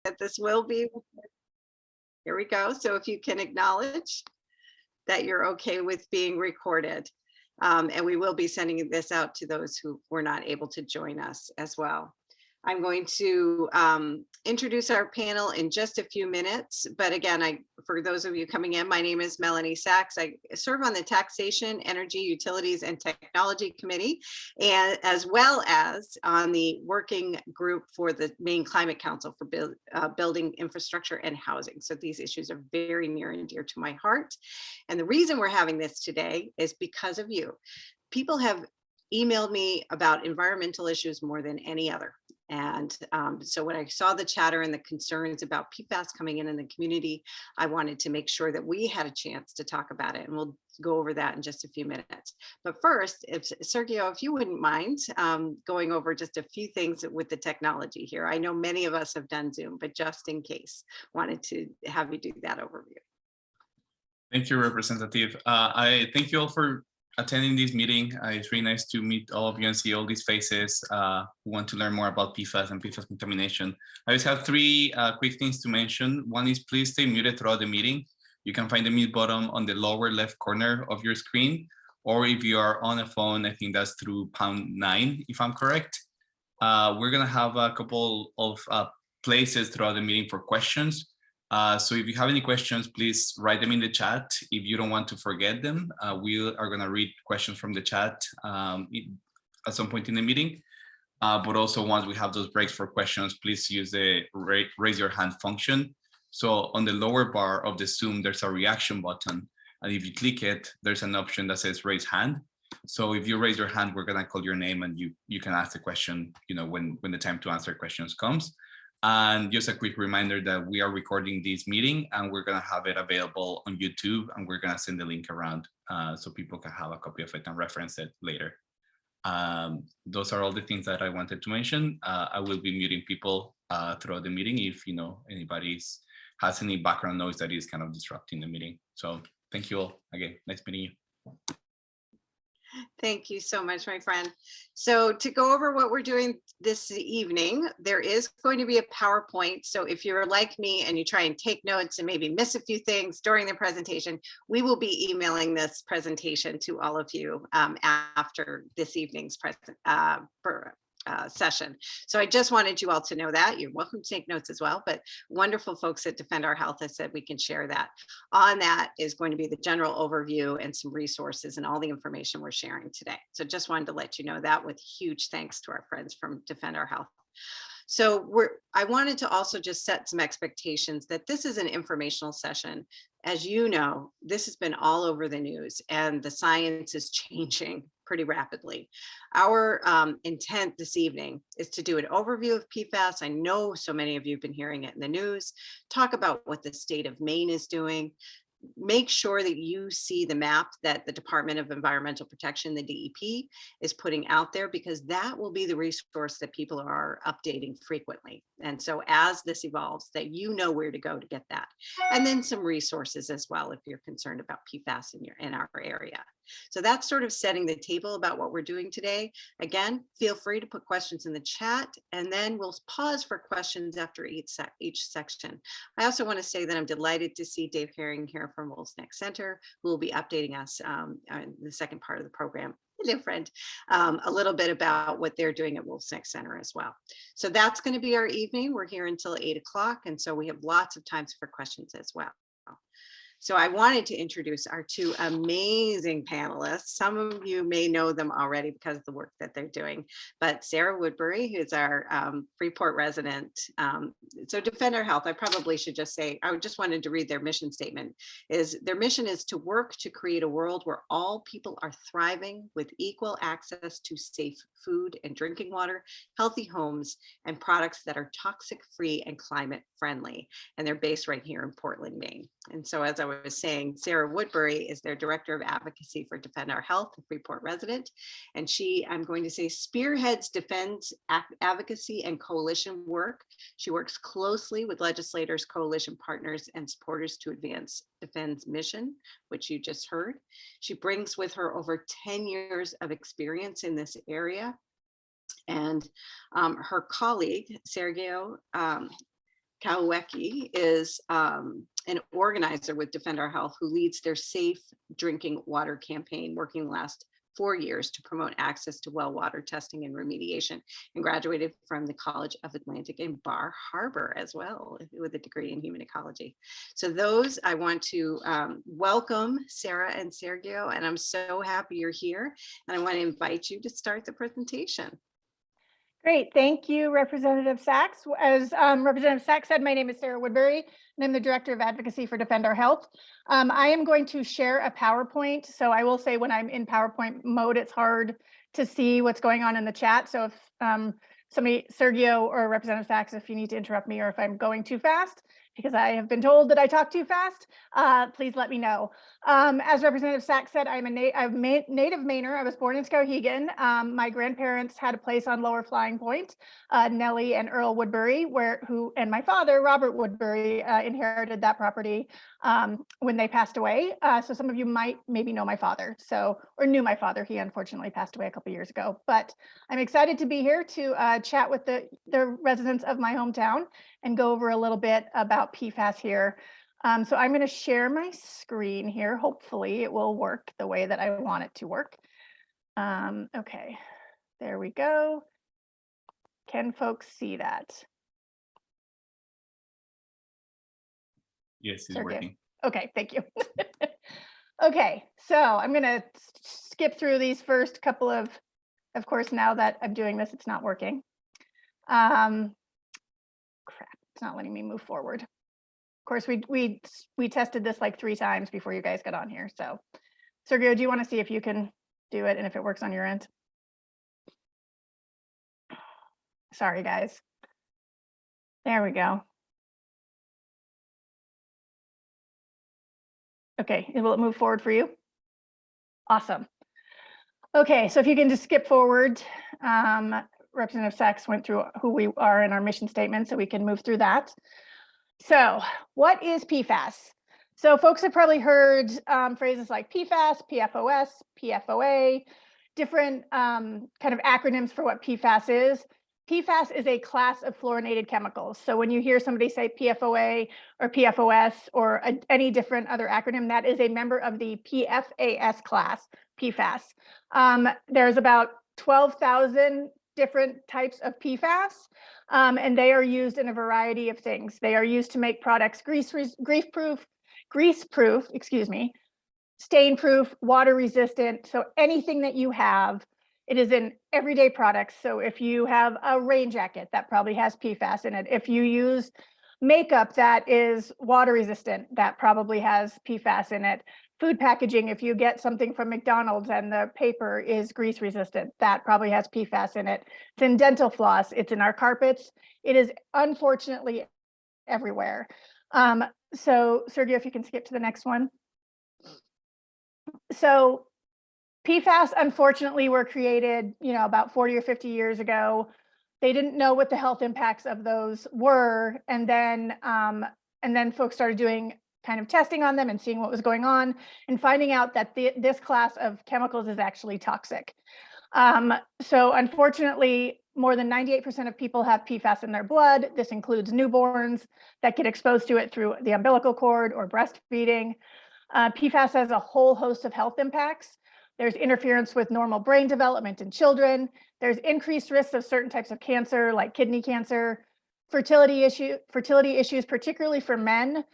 that this will be, here we go. So if you can acknowledge that you're okay with being recorded. And we will be sending this out to those who were not able to join us as well. I'm going to introduce our panel in just a few minutes. But again, for those of you coming in, my name is Melanie Sachs. I serve on the Taxation, Energy, Utilities, and Technology Committee, and as well as on the working group for the Maine Climate Council for building infrastructure and housing. So these issues are very near and dear to my heart. And the reason we're having this today is because of you. People have emailed me about environmental issues more than any other. And so when I saw the chatter and the concerns about PFAS coming in the community, I wanted to make sure that we had a chance to talk about it. And we'll go over that in just a few minutes. But first, Sergio, if you wouldn't mind going over just a few things with the technology here. I know many of us have done Zoom, but just in case, wanted to have you do that overview. Thank you, Representative. I thank you all for attending this meeting. It's really nice to meet all of you and see all these faces who want to learn more about PFAS and PFAS contamination. I just have three quick things to mention. One is please stay muted throughout the meeting. You can find the mute button on the lower left corner of your screen, or if you are on a phone, I think that's through #9, if I'm correct. We're gonna have a couple of places throughout the meeting for questions. So if you have any questions, please write them in the chat. If you don't want to forget them, we are going to read questions from the chat at some point in the meeting. But also once we have those breaks for questions, please use the raise your hand function. So on the lower bar of the Zoom, there's a reaction button. And if you click it, there's an option that says raise hand. So if you raise your hand, we're going to call your name and you can ask the question, when the time to answer questions comes. And just a quick reminder that we are recording this meeting and we're going to have it available on YouTube, and we're going to send the link around so people can have a copy of it and reference it later. Those are all the things that I wanted to mention. I will be muting people throughout the meeting if anybody has any background noise that is kind of disrupting the meeting. So thank you all again. Nice meeting you. Thank you so much, my friend. So to go over what we're doing this evening, there is going to be a PowerPoint. So if you're like me and you try and take notes and maybe miss a few things during the presentation, we will be emailing this presentation to all of you after this evening's session. So I just wanted you all to know that. You're welcome to take notes as well, but wonderful folks at Defend Our Health has said we can share that. On that is going to be the general overview and some resources and all the information we're sharing today. So just wanted to let you know that, with huge thanks to our friends from Defend Our Health. So I wanted to also just set some expectations that this is an informational session. As you know, this has been all over the news and the science is changing pretty rapidly. Our intent this evening is to do an overview of PFAS. I know so many of you have been hearing it in the news, talk about what the state of Maine is doing, make sure that you see the map that the Department of Environmental Protection, the DEP, is putting out there, because that will be the resource that people are updating frequently. And so as this evolves, that you know where to go to get that. And then some resources as well if you're concerned about PFAS in our area. So that's sort of setting the table about what we're doing today. Again, feel free to put questions in the chat, and then we'll pause for questions after each section. I also want to say that I'm delighted to see Dave Herring here from Wolf's Neck Center, who will be updating us in the second part of the program. Hello, friend. A little bit about what they're doing at Wolf's Neck Center as well. So that's going to be our evening. We're here until 8 o'clock, and so we have lots of times for questions as well. So I wanted to introduce our two amazing panelists. Some of you may know them already because of the work that they're doing, but Sarah Woodbury, who's our Freeport resident. So Defend Our Health, I probably should just say, I just wanted to read their mission statement. Their mission is to work to create a world where all people are thriving with equal access to safe food and drinking water, healthy homes, and products that are toxic free and climate friendly. And they're based right here in Portland, Maine. And so as I was saying, Sarah Woodbury is their Director of Advocacy for Defend Our Health, a Freeport resident. And she, I'm going to say, spearheads defense advocacy and coalition work. She works closely with legislators, coalition partners, and supporters to advance Defend's mission, which you just heard. She brings with her over 10 years of experience in this area. And her colleague, Sergio, Kawecki is an organizer with Defend Our Health who leads their Safe Drinking Water campaign, working the last 4 years to promote access to well water testing and remediation, and graduated from the College of Atlantic in Bar Harbor as well with a degree in human ecology. So those, I want to welcome Sarah and Sergio, and I'm so happy you're here. And I want to invite you to start the presentation. Great, thank you, Representative Sachs. As Representative Sachs said, my name is Sarah Woodbury, and I'm the Director of Advocacy for Defend Our Health. I am going to share a PowerPoint, so I will say when I'm in PowerPoint mode, it's hard to see what's going on in the chat. So if somebody, Sergio or Representative Sachs, if you need to interrupt me or if I'm going too fast, because I have been told that I talk too fast, please let me know. As Representative Sachs said, I'm a native Mainer. I was born in Skowhegan. My grandparents had a place on Lower Flying Point, Nellie and Earl Woodbury, and my father, Robert Woodbury, inherited that property when they passed away. So some of you might maybe know my father, or knew my father. He unfortunately passed away a couple years ago, but I'm excited to be here to chat with the residents of my hometown and go over a little bit about PFAS here. So I'm going to share my screen here. Hopefully it will work the way that I want it to work. Okay, there we go. Can folks see that? Yes, it's working. Okay, thank you. Okay, so I'm going to skip through these first couple of course, now that I'm doing this, it's not working. Crap, it's not letting me move forward. Of course, we tested this like 3 times before you guys got on here. So, Sergio, do you want to see if you can do it and if it works on your end? Sorry, guys. There we go. Okay, will it move forward for you? Awesome. Okay, so if you can just skip forward, Representative Sachs went through who we are in our mission statement, so we can move through that. So what is PFAS? So folks have probably heard phrases like PFAS, PFOS, PFOA, different kind of acronyms for what PFAS is. PFAS is a class of fluorinated chemicals. So when you hear somebody say PFOA or PFOS or any different other acronym, that is a member of the PFAS class, PFAS. There's about 12,000 different types of PFAS, and they are used in a variety of things. They are used to make products grease-proof, stain-proof, water-resistant. So anything that you have, it is in everyday products. So if you have a rain jacket, that probably has PFAS in it. If you use makeup that is water-resistant, that probably has PFAS in it. Food packaging, if you get something from McDonald's and the paper is grease resistant, that probably has PFAS in it. It's in dental floss, it's in our carpets. It is unfortunately everywhere. So Sergio, if you can skip to the next one. So PFAS, unfortunately, were created, about 40 or 50 years ago. They didn't know what the health impacts of those were, and then folks started doing kind of testing on them and seeing what was going on and finding out that this class of chemicals is actually toxic. So unfortunately, more than 98% of people have PFAS in their blood. This includes newborns that get exposed to it through the umbilical cord or breastfeeding. PFAS has a whole host of health impacts. There's interference with normal brain development in children. There's increased risks of certain types of cancer, like kidney cancer, fertility issues, particularly for men.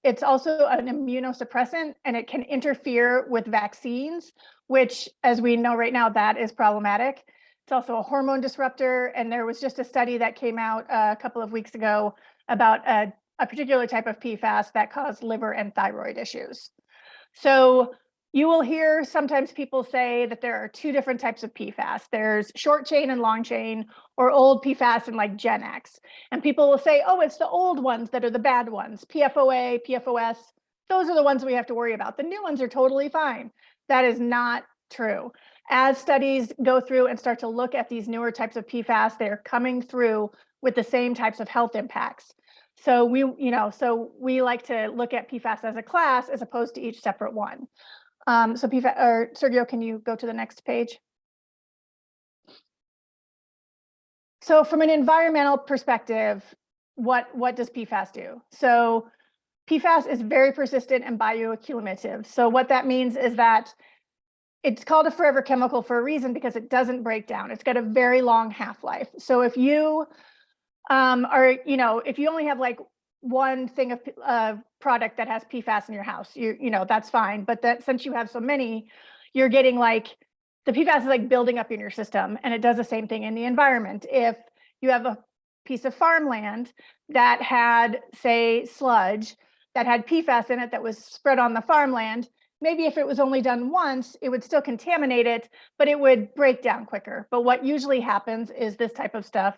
It's also an immunosuppressant, and it can interfere with vaccines, which, as we know right now, that is problematic. It's also a hormone disruptor, and there was just a study that came out a couple of weeks ago about a particular type of PFAS that caused liver and thyroid issues. So you will hear sometimes people say that there are 2 different types of PFAS. There's short chain and long chain, or old PFAS and like Gen X. And people will say, oh, it's the old ones that are the bad ones. PFOA, PFOS, those are the ones we have to worry about. The new ones are totally fine. That is not true. As studies go through and start to look at these newer types of PFAS, they're coming through with the same types of health impacts. So we like to look at PFAS as a class as opposed to each separate one. So PFAS, or Sergio, can you go to the next page? So from an environmental perspective, what does PFAS do? So PFAS is very persistent and bioaccumulative. So what that means is that it's called a forever chemical for a reason, because it doesn't break down. It's got a very long half-life. So if you if you only have like one thing of product that has PFAS in your house, that's fine. But that since you have so many, you're getting like the PFAS is like building up in your system, and it does the same thing in the environment. If you have a piece of farmland that had, say, sludge that had PFAS in it that was spread on the farmland, maybe if it was only done once, it would still contaminate it, but it would break down quicker. But what usually happens is this type of stuff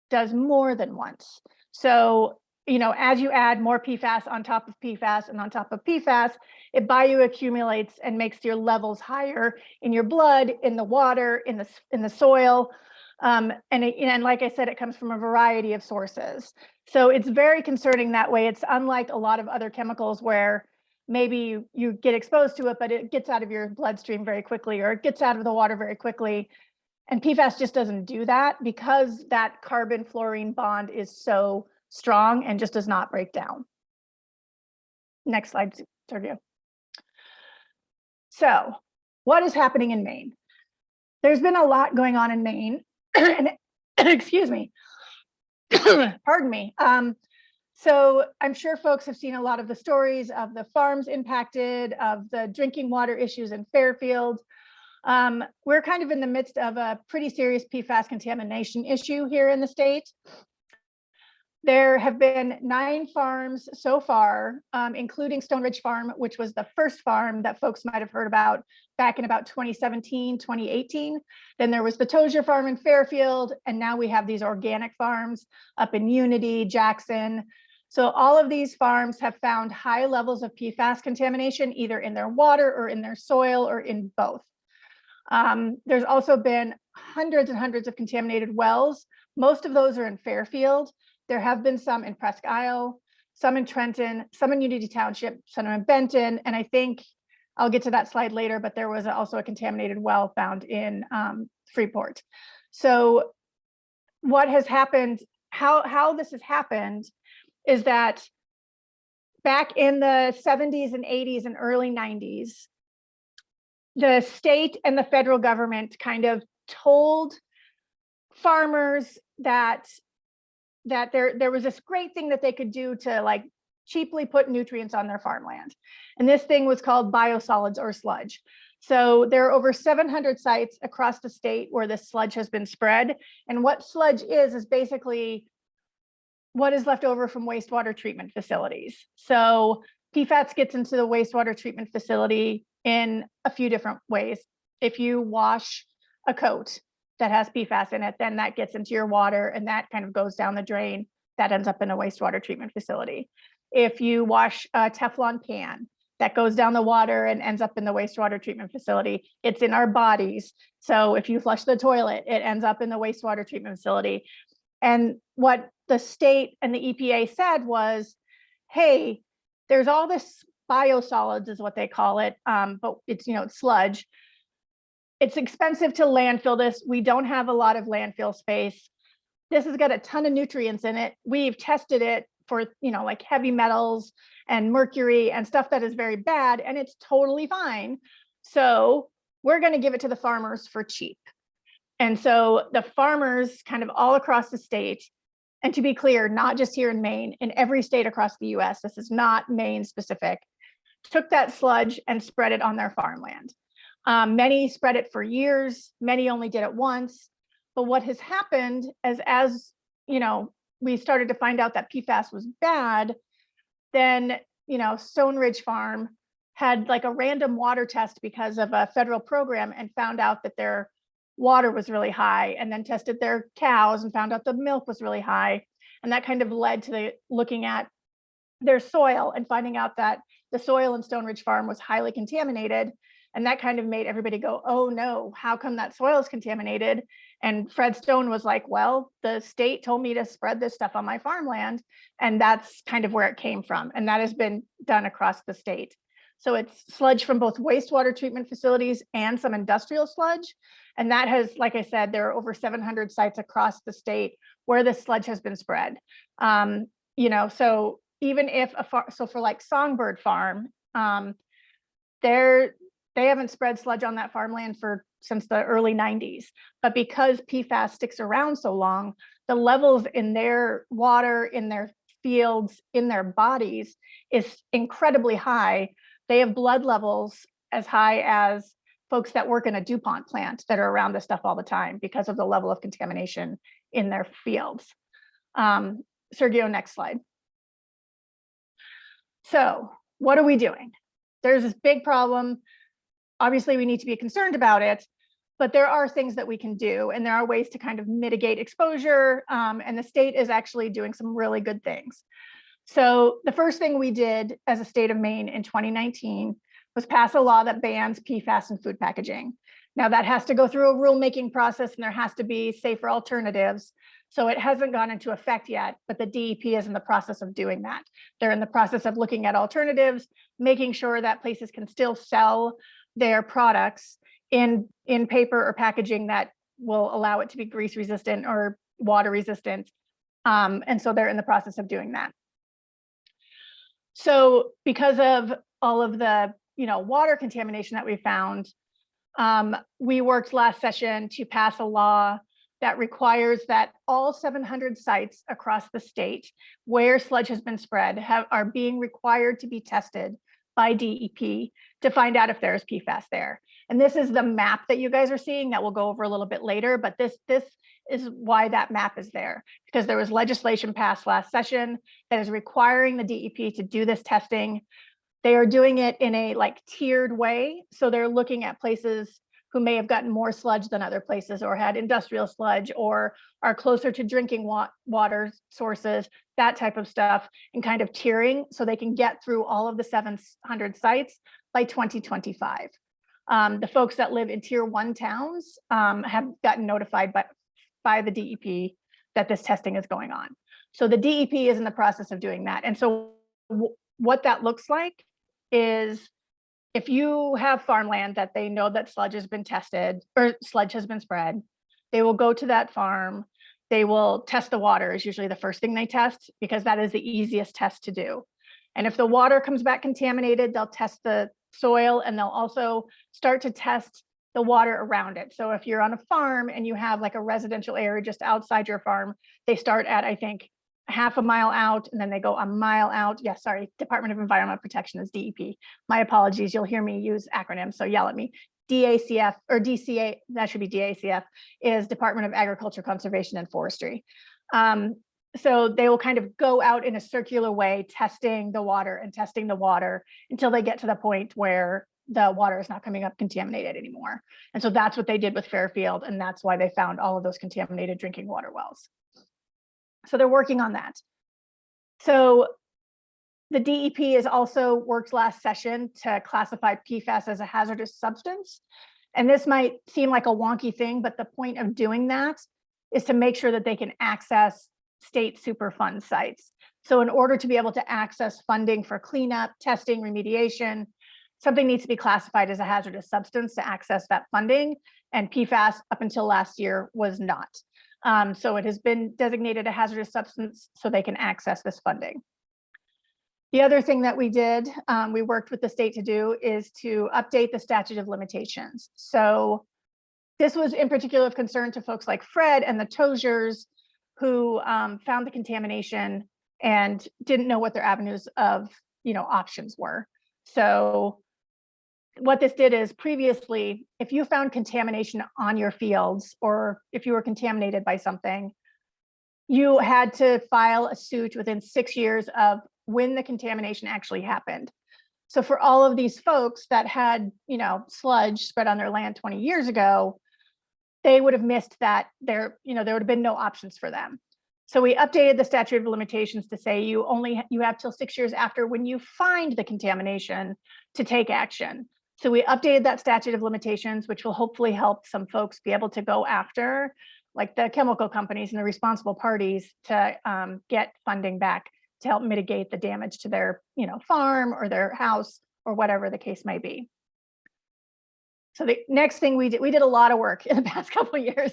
does more than once. So, as you add more PFAS on top of PFAS and on top of PFAS, it bioaccumulates and makes your levels higher in your blood, in the water, in the soil. And like I said, it comes from a variety of sources. So it's very concerning that way. It's unlike a lot of other chemicals where maybe you get exposed to it, but it gets out of your bloodstream very quickly, or it gets out of the water very quickly. And PFAS just doesn't do that, because that carbon fluorine bond is so strong and just does not break down. Next slide, Sergio. So what is happening in Maine? There's been a lot going on in Maine. And excuse me, pardon me. So I'm sure folks have seen a lot of the stories of the farms impacted, of the drinking water issues in Fairfield. We're kind of in the midst of a pretty serious PFAS contamination issue here in the state. There have been 9 farms so far, including Stone Ridge Farm, which was the first farm that folks might have heard about back in about 2017, 2018. Then there was the Tozier Farm in Fairfield, and now we have these organic farms up in Unity, Jackson. So all of these farms have found high levels of PFAS contamination, either in their water or in their soil or in both. There's also been hundreds and hundreds of contaminated wells. Most of those are in Fairfield. There have been some in Presque Isle, some in Trenton, some in Unity Township, some in Benton, and I think I'll get to that slide later, but there was also a contaminated well found in Freeport. So what has happened, how this has happened is that back in the 70s and 80s and early 90s, the state and the federal government kind of told farmers that there was this great thing that they could do to like cheaply put nutrients on their farmland. And this thing was called biosolids or sludge. So there are over 700 sites across the state where this sludge has been spread. And what sludge is basically what is left over from wastewater treatment facilities. So PFAS gets into the wastewater treatment facility in a few different ways. If you wash a coat that has PFAS in it, then that gets into your water and that kind of goes down the drain. That ends up in a wastewater treatment facility. If you wash a Teflon pan, that goes down the water and ends up in the wastewater treatment facility. It's in our bodies. So if you flush the toilet, it ends up in the wastewater treatment facility. And what the state and the EPA said was, hey, there's all this biosolids is what they call it, but it's, it's sludge. It's expensive to landfill this. We don't have a lot of landfill space. This has got a ton of nutrients in it. We've tested it for, like heavy metals and mercury and stuff that is very bad, and it's totally fine. So we're going to give it to the farmers for cheap. And so the farmers kind of all across the state, and to be clear, not just here in Maine, in every state across the US, this is not Maine specific, took that sludge and spread it on their farmland. Many spread it for years, many only did it once. But what has happened as we started to find out that PFAS was bad, then, Stone Ridge Farm had like a random water test because of a federal program and found out that their water was really high, and then tested their cows and found out the milk was really high. And that kind of led to looking at their soil and finding out that the soil in Stone Ridge Farm was highly contaminated. And that kind of made everybody go, oh no, how come that soil is contaminated? And Fred Stone was like, well, the state told me to spread this stuff on my farmland. And that's kind of where it came from. And that has been done across the state. So it's sludge from both wastewater treatment facilities and some industrial sludge. And that has, like I said, there are over 700 sites across the state where this sludge has been spread. So even if so for like Songbird Farm, they haven't spread sludge on that farmland since the early 90s. But because PFAS sticks around so long, the levels in their water, in their fields, in their bodies is incredibly high. They have blood levels as high as folks that work in a DuPont plant that are around this stuff all the time because of the level of contamination in their fields. Sergio, next slide. So what are we doing? There's this big problem. Obviously, we need to be concerned about it, but there are things that we can do, and there are ways to kind of mitigate exposure, and the state is actually doing some really good things. So the first thing we did as a state of Maine in 2019 was pass a law that bans PFAS in food packaging. Now that has to go through a rulemaking process and there has to be safer alternatives. So it hasn't gone into effect yet, but the DEP is in the process of doing that. They're in the process of looking at alternatives, making sure that places can still sell their products in paper or packaging that will allow it to be grease resistant or water resistant. And so they're in the process of doing that. So because of all of the water contamination that we found, we worked last session to pass a law that requires that all 700 sites across the state where sludge has been spread are being required to be tested by DEP to find out if there's PFAS there. And this is the map that you guys are seeing that we'll go over a little bit later, but this is why that map is there, because there was legislation passed last session that is requiring the DEP to do this testing. They are doing it in a tiered way. So they're looking at places who may have gotten more sludge than other places or had industrial sludge or are closer to drinking water sources, that type of stuff, and kind of tiering so they can get through all of the 700 sites by 2025. The folks that live in tier 1 towns have gotten notified by the DEP that this testing is going on. So the DEP is in the process of doing that. And so what that looks like is if you have farmland that they know that sludge has been tested or sludge has been spread, they will go to that farm. They will test the water is usually the first thing they test because that is the easiest test to do. And if the water comes back contaminated, they'll test the soil and they'll also start to test the water around it. So if you're on a farm and you have a residential area just outside your farm, they start at, I think, half a mile out and then they go a mile out. Yeah, sorry, Department of Environmental Protection is DEP. My apologies, you'll hear me use acronyms, so yell at me. DACF or DCA, that should be DACF, is Department of Agriculture, Conservation and Forestry. So they will kind of go out in a circular way, testing the water until they get to the point where the water is not coming up contaminated anymore. And so that's what they did with Fairfield, and that's why they found all of those contaminated drinking water wells. So they're working on that. So the DEP has also worked last session to classify PFAS as a hazardous substance. And this might seem like a wonky thing, but the point of doing that is to make sure that they can access state Superfund sites. So in order to be able to access funding for cleanup, testing, remediation, something needs to be classified as a hazardous substance to access that funding. And PFAS up until last year was not. So it has been designated a hazardous substance so they can access this funding. The other thing that we did, we worked with the state to do is to update the statute of limitations. So this was in particular of concern to folks like Fred and the Toziers who found the contamination and didn't know what their avenues of options were. So what this did is previously, if you found contamination on your fields or if you were contaminated by something, you had to file a suit within 6 years of when the contamination actually happened. So for all of these folks that had, sludge spread on their land 20 years ago, they would have missed that there would have been no options for them. So we updated the statute of limitations to say you have till 6 years after when you find the contamination to take action. So we updated that statute of limitations, which will hopefully help some folks be able to go after the chemical companies and the responsible parties to get funding back to help mitigate the damage to their farm or their house or whatever the case may be. So the next thing we did a lot of work in the past couple of years.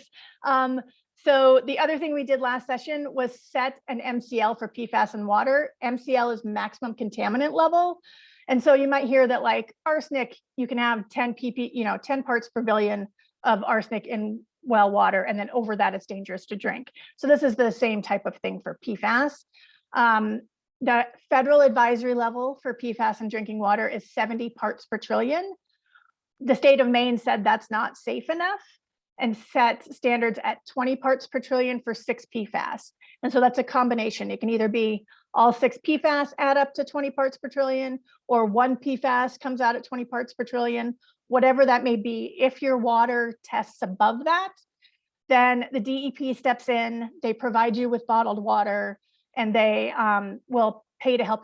So the other thing we did last session was set an MCL for PFAS in water. MCL is maximum contaminant level. And so you might hear that like arsenic, you can have 10 parts per billion of arsenic in well water, and then over that it's dangerous to drink. So this is the same type of thing for PFAS. The federal advisory level for PFAS in drinking water is 70 parts per trillion. The state of Maine said that's not safe enough and set standards at 20 parts per trillion for 6 PFAS. And so that's a combination. It can either be all 6 PFAS add up to 20 parts per trillion, or 1 PFAS comes out at 20 parts per trillion, whatever that may be. If your water tests above that, then the DEP steps in, they provide you with bottled water, and they will pay to help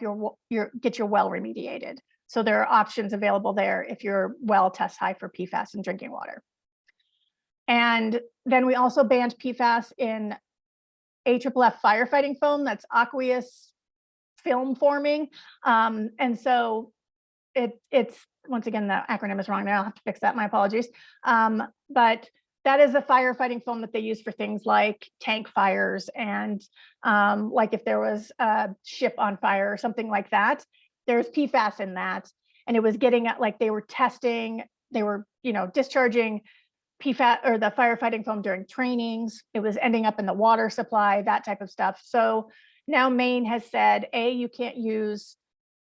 get your well remediated. So there are options available there if your well tests high for PFAS in drinking water. And then we also banned PFAS in AFFF firefighting foam, that's aqueous film forming. And so it's, once again, the acronym is wrong now, I'll have to fix that, my apologies. But that is a firefighting foam that they use for things like tank fires and like if there was a ship on fire or something like that, there's PFAS in that. And it was getting at, like, they were testing, they were, discharging PFAS or the firefighting foam during trainings. It was ending up in the water supply, that type of stuff. So now Maine has said, you can't use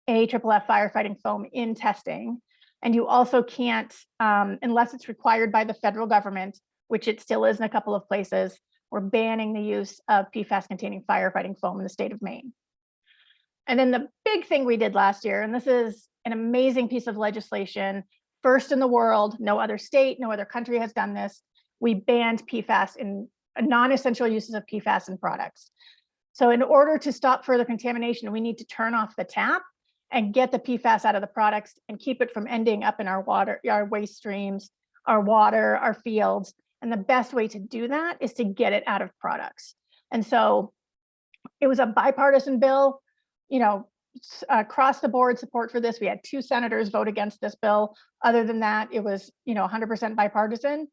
AFFF firefighting foam in testing. And you also can't, unless it's required by the federal government, which it still is in a couple of places, we're banning the use of PFAS containing firefighting foam in the state of Maine. And then the big thing we did last year, and this is an amazing piece of legislation, first in the world, no other state, no other country has done this. We banned PFAS in non-essential uses of PFAS in products. So in order to stop further contamination, we need to turn off the tap and get the PFAS out of the products and keep it from ending up in our water, our waste streams, our water, our fields. And the best way to do that is to get it out of products. And so it was a bipartisan bill, across the board support for this. We had 2 senators vote against this bill. Other than that, it was, 100% bipartisan.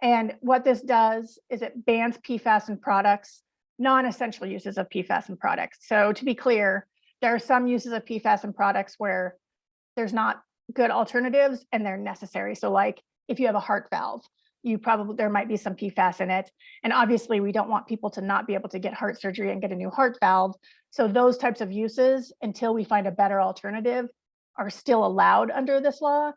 And what this does is it bans PFAS in products, non-essential uses of PFAS in products. So to be clear, there are some uses of PFAS in products where there's not good alternatives and they're necessary. So like if you have a heart valve, there might be some PFAS in it. And obviously we don't want people to not be able to get heart surgery and get a new heart valve. So those types of uses, until we find a better alternative, are still allowed under this law.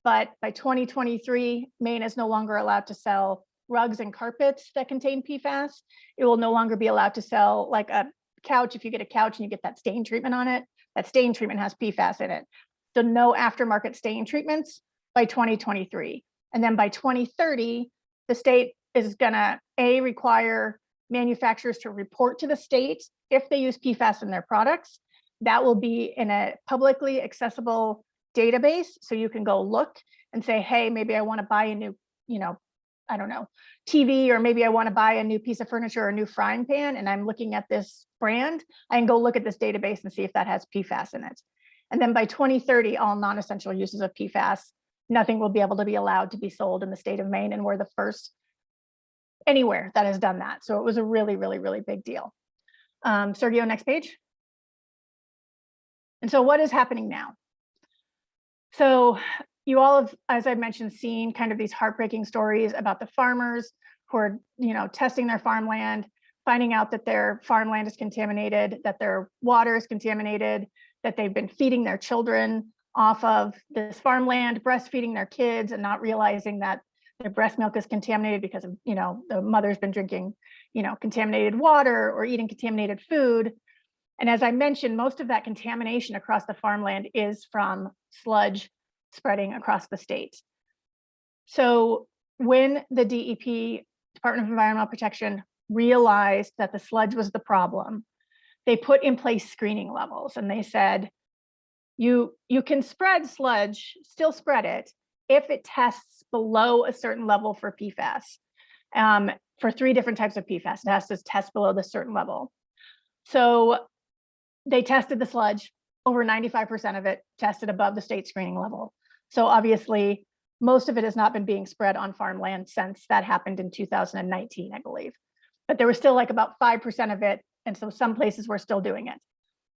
But by 2023, Maine is no longer allowed to sell rugs and carpets that contain PFAS. It will no longer be allowed to sell like a couch. If you get a couch and you get that stain treatment on it, that stain treatment has PFAS in it. So no aftermarket stain treatments by 2023. And then by 2030, the state is gonna require manufacturers to report to the state if they use PFAS in their products. That will be in a publicly accessible database. So you can go look and say, hey, maybe I want to buy a new, I don't know, TV, or maybe I want to buy a new piece of furniture or a new frying pan, and I'm looking at this brand. I can go look at this database and see if that has PFAS in it. And then by 2030, all non-essential uses of PFAS, nothing will be able to be allowed to be sold in the state of Maine. And we're the first anywhere that has done that. So it was a really, really, really big deal. Sergio, next page. And so what is happening now? So you all have, as I mentioned, seen kind of these heartbreaking stories about the farmers who are, testing their farmland, finding out that their farmland is contaminated, that their water is contaminated, that they've been feeding their children off of this farmland, breastfeeding their kids, and not realizing that their breast milk is contaminated because of, the mother's been drinking, contaminated water or eating contaminated food. And as I mentioned, most of that contamination across the farmland is from sludge spreading across the state. So when the DEP, Department of Environmental Protection, realized that the sludge was the problem, they put in place screening levels, and they said, you can spread sludge, still spread it, if it tests below a certain level for PFAS. For 3 different types of PFAS, it has to test below this certain level. So they tested the sludge, over 95% of it tested above the state screening level. So obviously, most of it has not been being spread on farmland since that happened in 2019, I believe. But there was still like about 5% of it. And so some places were still doing it.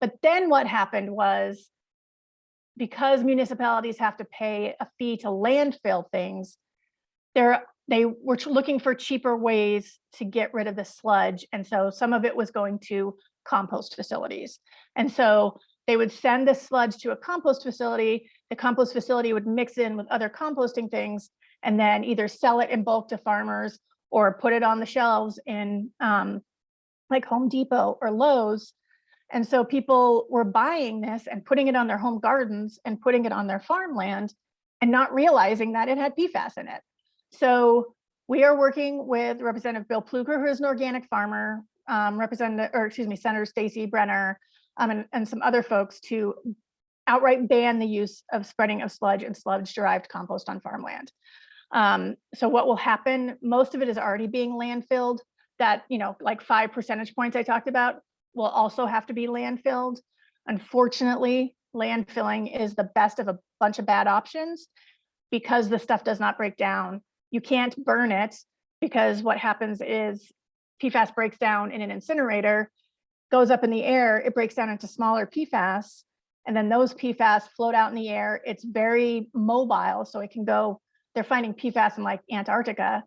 But then what happened was, because municipalities have to pay a fee to landfill things, they were looking for cheaper ways to get rid of the sludge. And so some of it was going to compost facilities. And so they would send the sludge to a compost facility. The compost facility would mix in with other composting things and then either sell it in bulk to farmers or put it on the shelves in like Home Depot or Lowe's. And so people were buying this and putting it on their home gardens and putting it on their farmland and not realizing that it had PFAS in it. So we are working with Representative Bill Pfluger, who is an organic farmer, Senator Stacey Brenner, and some other folks to outright ban the use of spreading of sludge and sludge-derived compost on farmland. So what will happen, most of it is already being landfilled. That, like 5 percentage points I talked about will also have to be landfilled. Unfortunately, landfilling is the best of a bunch of bad options because the stuff does not break down. You can't burn it because what happens is PFAS breaks down in an incinerator, goes up in the air, it breaks down into smaller PFAS, and then those PFAS float out in the air. It's very mobile, so it can go, they're finding PFAS in like Antarctica.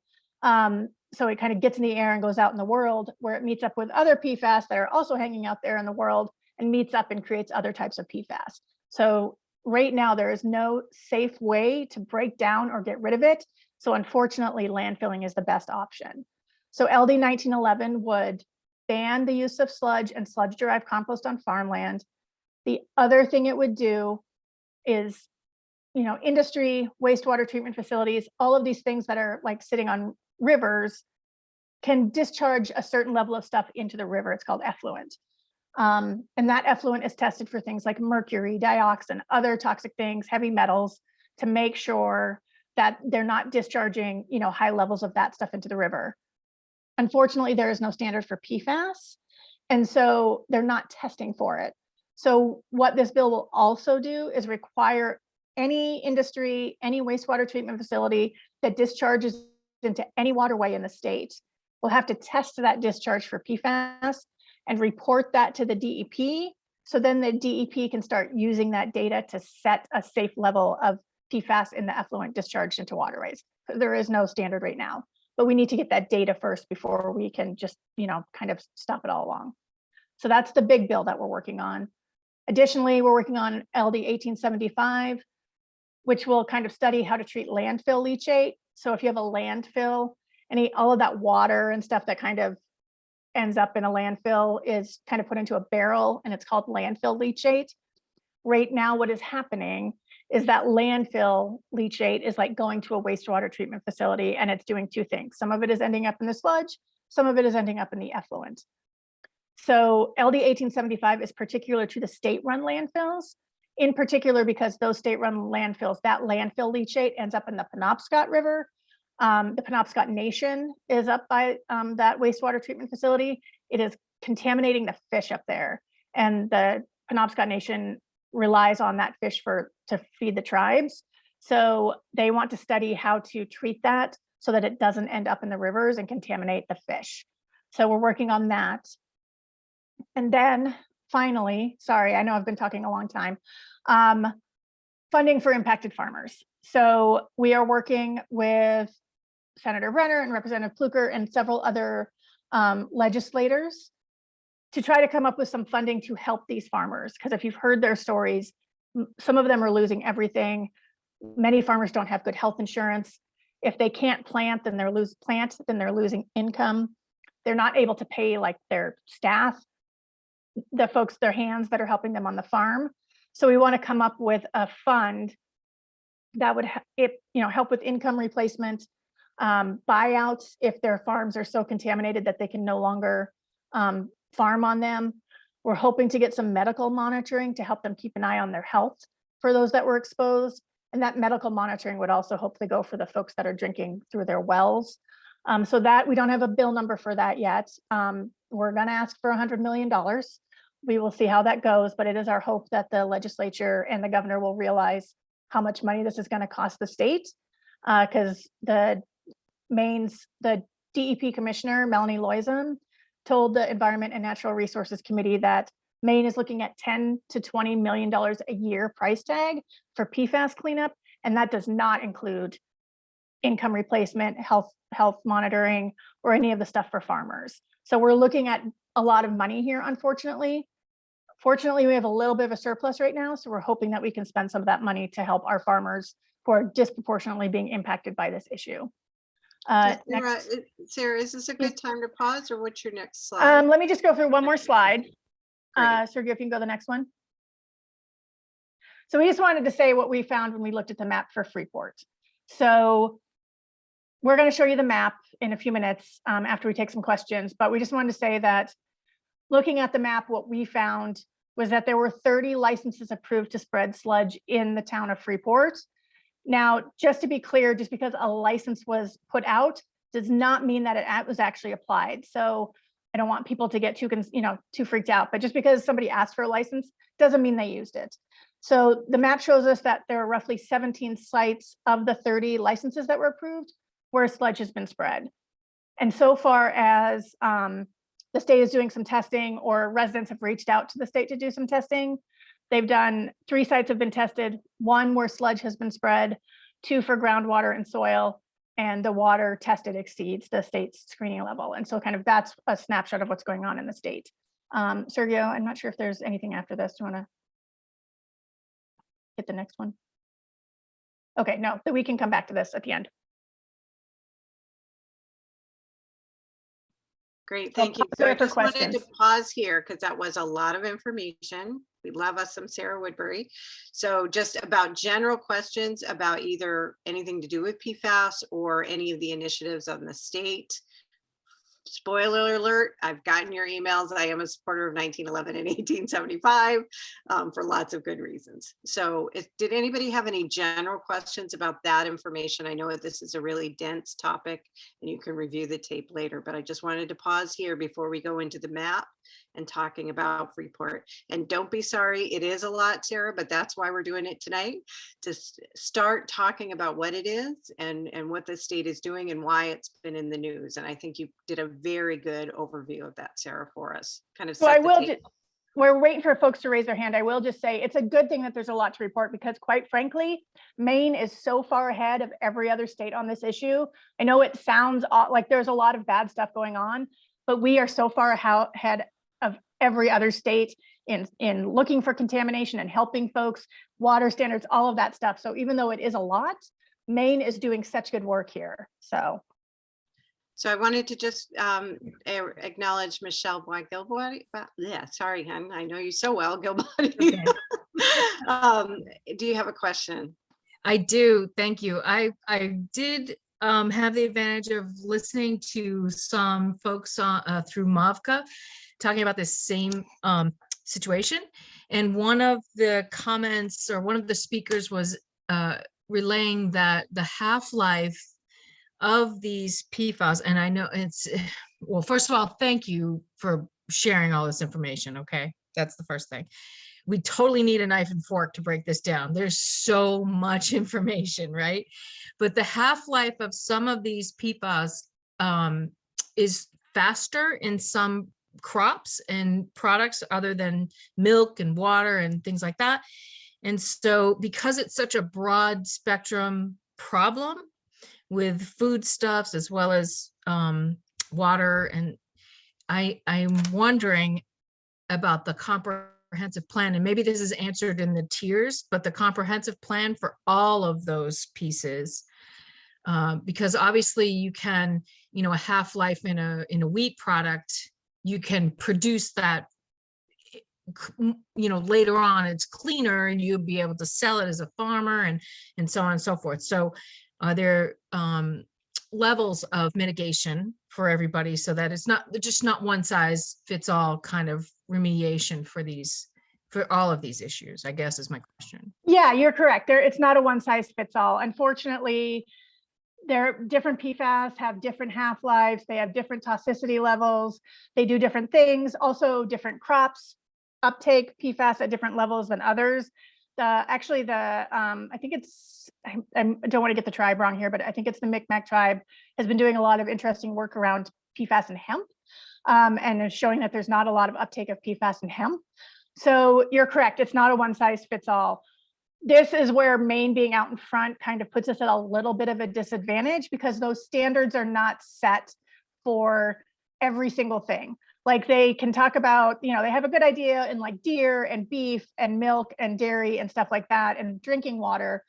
So it kind of gets in the air and goes out in the world where it meets up with other PFAS that are also hanging out there in the world and meets up and creates other types of PFAS. So right now there is no safe way to break down or get rid of it. So unfortunately, landfilling is the best option. So LD 1911 would ban the use of sludge and sludge-derived compost on farmland. The other thing it would do is, industry, wastewater treatment facilities, all of these things that are like sitting on rivers can discharge a certain level of stuff into the river. It's called effluent. And that effluent is tested for things like mercury, dioxin, other toxic things, heavy metals, to make sure that they're not discharging, high levels of that stuff into the river. Unfortunately, there is no standard for PFAS, and so they're not testing for it. So what this bill will also do is require any industry, any wastewater treatment facility that discharges into any waterway in the state will have to test that discharge for PFAS and report that to the DEP. So then the DEP can start using that data to set a safe level of PFAS in the effluent discharged into waterways. There is no standard right now, but we need to get that data first before we can just, kind of stop it all along. So that's the big bill that we're working on. Additionally, we're working on LD 1875, which will kind of study how to treat landfill leachate. So if you have a landfill, all of that water and stuff that kind of ends up in a landfill is kind of put into a barrel, and it's called landfill leachate. Right now, what is happening is that landfill leachate is like going to a wastewater treatment facility, and it's doing two things. Some of it is ending up in the sludge, some of it is ending up in the effluent. So LD 1875 is particular to the state-run landfills, in particular because those state-run landfills, that landfill leachate ends up in the Penobscot River. The Penobscot Nation is up by that wastewater treatment facility. It is contaminating the fish up there, and the Penobscot Nation relies on that fish to feed the tribes. So they want to study how to treat that so that it doesn't end up in the rivers and contaminate the fish. So we're working on that. And then finally, sorry, I know I've been talking a long time, funding for impacted farmers. So we are working with Senator Brenner and Representative Pfluger and several other legislators to try to come up with some funding to help these farmers. Because if you've heard their stories, some of them are losing everything. Many farmers don't have good health insurance. If they can't plant, then they're losing income. They're not able to pay like their staff, the folks, their hands that are helping them on the farm. So we want to come up with a fund that would help with income replacement, buyouts if their farms are so contaminated that they can no longer farm on them. We're hoping to get some medical monitoring to help them keep an eye on their health for those that were exposed. And that medical monitoring would also hopefully go for the folks that are drinking through their wells. So that we don't have a bill number for that yet. We're going to ask for $100 million. We will see how that goes, but it is our hope that the legislature and the governor will realize how much money this is going to cost the state. Because the DEP commissioner, Melanie Sachs, told the Environment and Natural Resources Committee that Maine is looking at $10 to $20 million a year price tag for PFAS cleanup, and that does not include income replacement, health monitoring, or any of the stuff for farmers. So we're looking at a lot of money here, unfortunately. Fortunately, we have a little bit of a surplus right now, so we're hoping that we can spend some of that money to help our farmers who are disproportionately being impacted by this issue. Sarah, is this a good time to pause, or what's your next slide? Let me just go through one more slide. Great. Sergio, if you can go to the next one. So we just wanted to say what we found when we looked at the map for Freeport. So we're going to show you the map in a few minutes after we take some questions, but we just wanted to say that looking at the map, what we found was that there were 30 licenses approved to spread sludge in the town of Freeport. Now, just to be clear, just because a license was put out does not mean that it was actually applied. So I don't want people to get too freaked out, but just because somebody asked for a license doesn't mean they used it. So the map shows us that there are roughly 17 sites of the 30 licenses that were approved where sludge has been spread. And so far as the state is doing some testing, or residents have reached out to the state to do some testing, they've done 3 sites have been tested, 1 where sludge has been spread, 2 for groundwater and soil, and the water tested exceeds the state's screening level. And so kind of that's a snapshot of what's going on in the state. Sergio, I'm not sure if there's anything after this. Do you want to hit the next one? Okay, no, we can come back to this at the end. Great, thank you. So I just wanted to questions. pause here because that was a lot of information. We love us some Sarah Woodbury. So just about general questions about either anything to do with PFAS or any of the initiatives on the state. Spoiler alert, I've gotten your emails. I am a supporter of 1911 and 1875 for lots of good reasons. So did anybody have any general questions about that information? I know that this is a really dense topic and you can review the tape later, but I just wanted to pause here before we go into the map and talking about Freeport. And don't be sorry, it is a lot, Sarah, but that's why we're doing it tonight, to start talking about what it is and what the state is doing and why it's been in the news. And I think you did a very good overview of that, Sarah, for us. Kind of so I will just, we're waiting for folks to raise their hand. I will just say it's a good thing that there's a lot to report, because quite frankly, Maine is so far ahead of every other state on this issue. I know it sounds like there's a lot of bad stuff going on, but we are so far ahead of every other state in looking for contamination and helping folks, water standards, all of that stuff. So even though it is a lot, Maine is doing such good work here. So I wanted to just acknowledge Michelle Boy-Gilbody. Yeah, sorry, hon. I know you so well, Gilbody. Okay. Do you have a question? I do. Thank you. I did have the advantage of listening to some folks through MAVCA talking about this same situation. And one of the comments, or one of the speakers, was relaying that the half-life of these PFAS, and I know it's, well, first of all, thank you for sharing all this information. Okay, that's the first thing. We totally need a knife and fork to break this down. There's so much information, right? But the half-life of some of these PFAS is faster in some crops and products other than milk and water and things like that. And so because it's such a broad spectrum problem with foodstuffs as well as water, and I'm wondering about the comprehensive plan, and maybe this is answered in the tiers, but the comprehensive plan for all of those pieces, because obviously you can, a half-life in a wheat product, you can produce that, later on it's cleaner and you'll be able to sell it as a farmer and so on and so forth. So are there levels of mitigation for everybody so that it's just not one size fits all kind of remediation for all of these issues, I guess, is my question. Yeah, you're correct. It's not a one size fits all. Unfortunately, different PFAS have different half-lives. They have different toxicity levels. They do different things. Also, different crops uptake PFAS at different levels than others. I think it's, I don't want to get the tribe wrong here, but I think it's the Micmac tribe has been doing a lot of interesting work around PFAS and hemp, and is showing that there's not a lot of uptake of PFAS and hemp. So you're correct. It's not a one size fits all. This is where Maine being out in front kind of puts us at a little bit of a disadvantage, because those standards are not set for every single thing. Like they can talk about, they have a good idea in like deer and beef and milk and dairy and stuff like that and drinking water.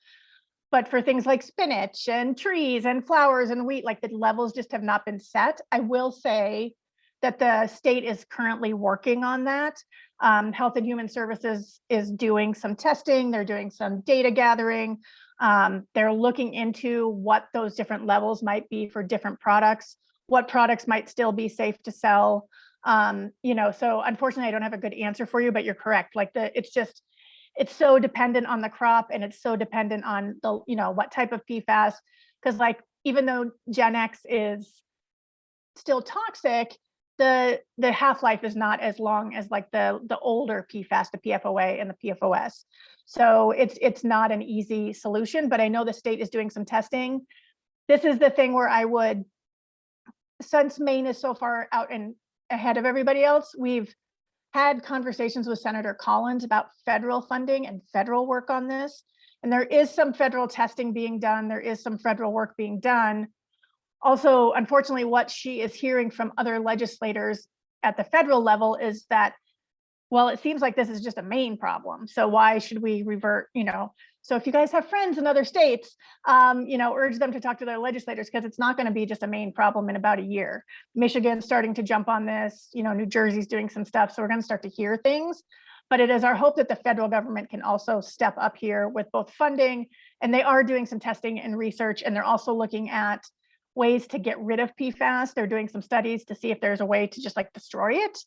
But for things like spinach and trees and flowers and wheat, like the levels just have not been set. I will say that the state is currently working on that. Health and Human Services is doing some testing. They're doing some data gathering. They're looking into what those different levels might be for different products, what products might still be safe to sell. So unfortunately, I don't have a good answer for you, but you're correct. Like it's so dependent on the crop, and it's so dependent on the, what type of PFAS, because like, even though Gen X is still toxic, the half-life is not as long as like the older PFAS, the PFOA and the PFOS. So it's not an easy solution, but I know the state is doing some testing. This is the thing where I would, since Maine is so far out and ahead of everybody else, we've had conversations with Senator Collins about federal funding and federal work on this. And there is some federal testing being done. There is some federal work being done. Also, unfortunately, what she is hearing from other legislators at the federal level is that, well, it seems like this is just a Maine problem. So why should we revert, So if you guys have friends in other states, urge them to talk to their legislators, because it's not going to be just a Maine problem in about a year. Michigan's starting to jump on this, New Jersey's doing some stuff. So we're going to start to hear things. But it is our hope that the federal government can also step up here with both funding, and they are doing some testing and research, and they're also looking at ways to get rid of PFAS. They're doing some studies to see if there's a way to just like destroy it.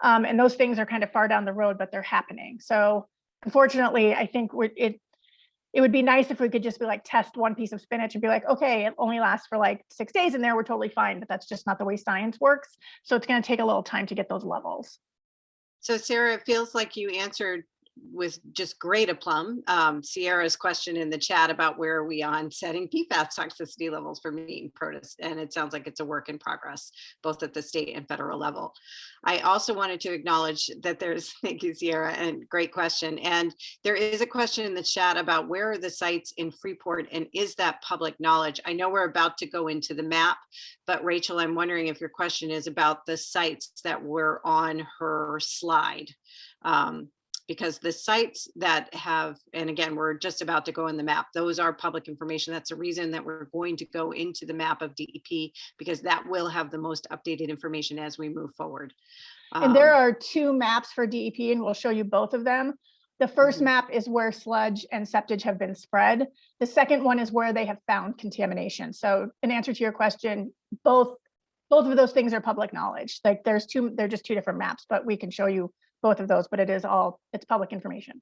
And those things are kind of far down the road, but they're happening. So unfortunately, I think it would be nice if we could just be like, test one piece of spinach and be like, okay, it only lasts for like 6 days in there, we're totally fine, but that's just not the way science works. So it's going to take a little time to get those levels. So Sarah, it feels like you answered with just great aplomb Sierra's question in the chat about where are we on setting PFAS toxicity levels for Maine produce, and it sounds like it's a work in progress, both at the state and federal level. I also wanted to acknowledge that thank you, Sierra, and great question. And there is a question in the chat about where are the sites in Freeport, and is that public knowledge? I know we're about to go into the map, but Rachel, I'm wondering if your question is about the sites that were on her slide. Because the sites that have, and again, we're just about to go in the map, those are public information. That's the reason that we're going to go into the map of DEP, because that will have the most updated information as we move forward. And there are 2 maps for DEP, and we'll show you both of them. The first map is where sludge and septage have been spread. The second one is where they have found contamination. So in answer to your question, both of those things are public knowledge. Like they're just 2 different maps, but we can show you both of those, but it's public information.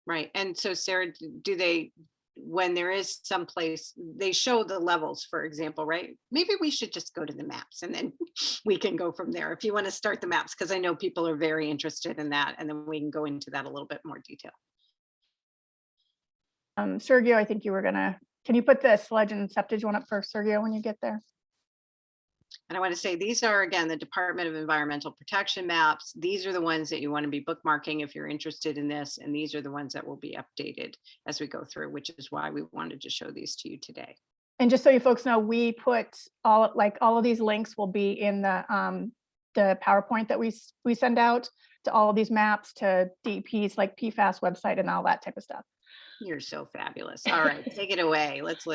Right. And so Sarah, do they, when there is some place, they show the levels, for example, right? Maybe we should just go to the maps and then we can go from there. If you want to start the maps, because I know people are very interested in that, and then we can go into that a little bit more detail. Sergio, I think you were can you put the sludge and septage one up first, Sergio, when you get there? And I want to say, these are, again, the Department of Environmental Protection maps. These are the ones that you want to be bookmarking if you're interested in this. And these are the ones that will be updated as we go through, which is why we wanted to show these to you today. And just so you folks know, we put all of these links will be in the PowerPoint that we send out to all of these maps, to DEP's like PFAS website and all that type of stuff. You're so fabulous. All right, take it away. Let's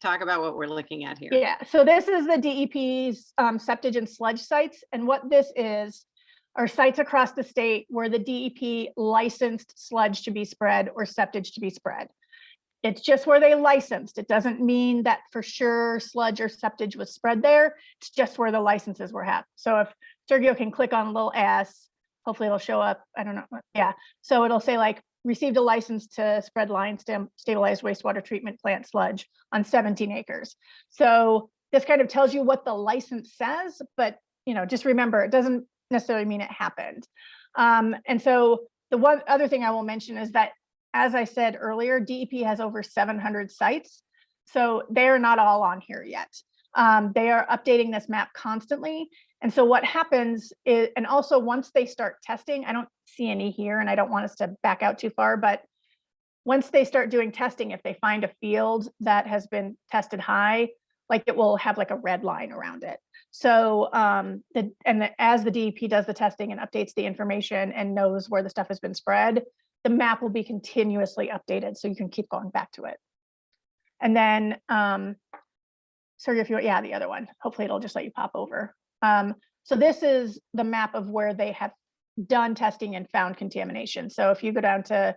talk about what we're looking at here. Yeah, so this is the DEP's septage and sludge sites. And what this is are sites across the state where the DEP licensed sludge to be spread or septage to be spread. It's just where they licensed. It doesn't mean that for sure sludge or septage was spread there. It's just where the licenses were had. So if Sergio can click on little S, hopefully it'll show up. I don't know. Yeah, so it'll say like, received a license to spread line stabilized wastewater treatment plant sludge on 17 acres. So this kind of tells you what the license says, but just remember, it doesn't necessarily mean it happened. And so the one other thing I will mention is that, as I said earlier, DEP has over 700 sites. So they're not all on here yet. They are updating this map constantly. And so what happens is, and also once they start testing, I don't see any here and I don't want us to back out too far, but once they start doing testing, if they find a field that has been tested high, like it will have like a red line around it. So as the DEP does the testing and updates the information and knows where the stuff has been spread, the map will be continuously updated so you can keep going back to it. And then, sorry if you, yeah, the other one, hopefully it'll just let you pop over. So this is the map of where they have done testing and found contamination. So if you go down to,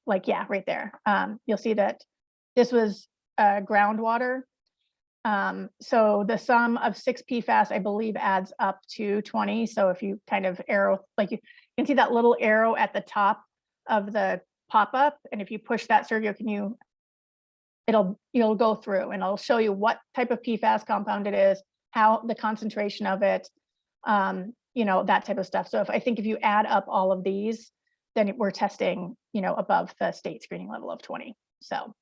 like, yeah, right there, you'll see that this was groundwater. So the sum of 6 PFAS, I believe, adds up to 20. So if you kind of arrow, like you can see that little arrow at the top of the pop-up, and if you push that, Sergio, you'll go through and it'll show you what type of PFAS compound it is, how the concentration of it, that type of stuff. So I think if you add up all of these, then we're testing, above the state screening level of 20. So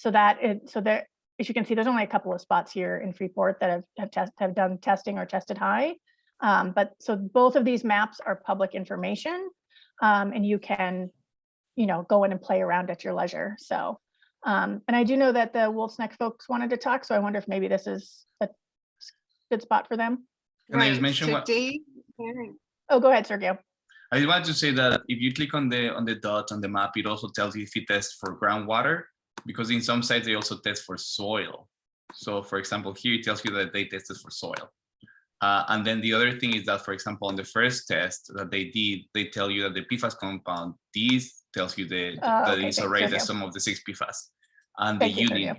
there, as you can see, there's only a couple of spots here in Freeport that have done testing or tested high. But so both of these maps are public information, and you can, go in and play around at your leisure. So, and I do know that the Wolf's Neck folks wanted to talk, so I wonder if maybe this is a good spot for them. Can I just mention so what? Dave, Oh, go ahead, Sergio. I just wanted to say that if you click on the dot on the map, it also tells you if it tests for groundwater, because in some sites they also test for soil. So for example, here it tells you that they tested for soil. And then the other thing is that, for example, on the first test that they did, they tell you that the PFAS compound, this tells you that it's already the sum of the 6 PFAS. And the unit,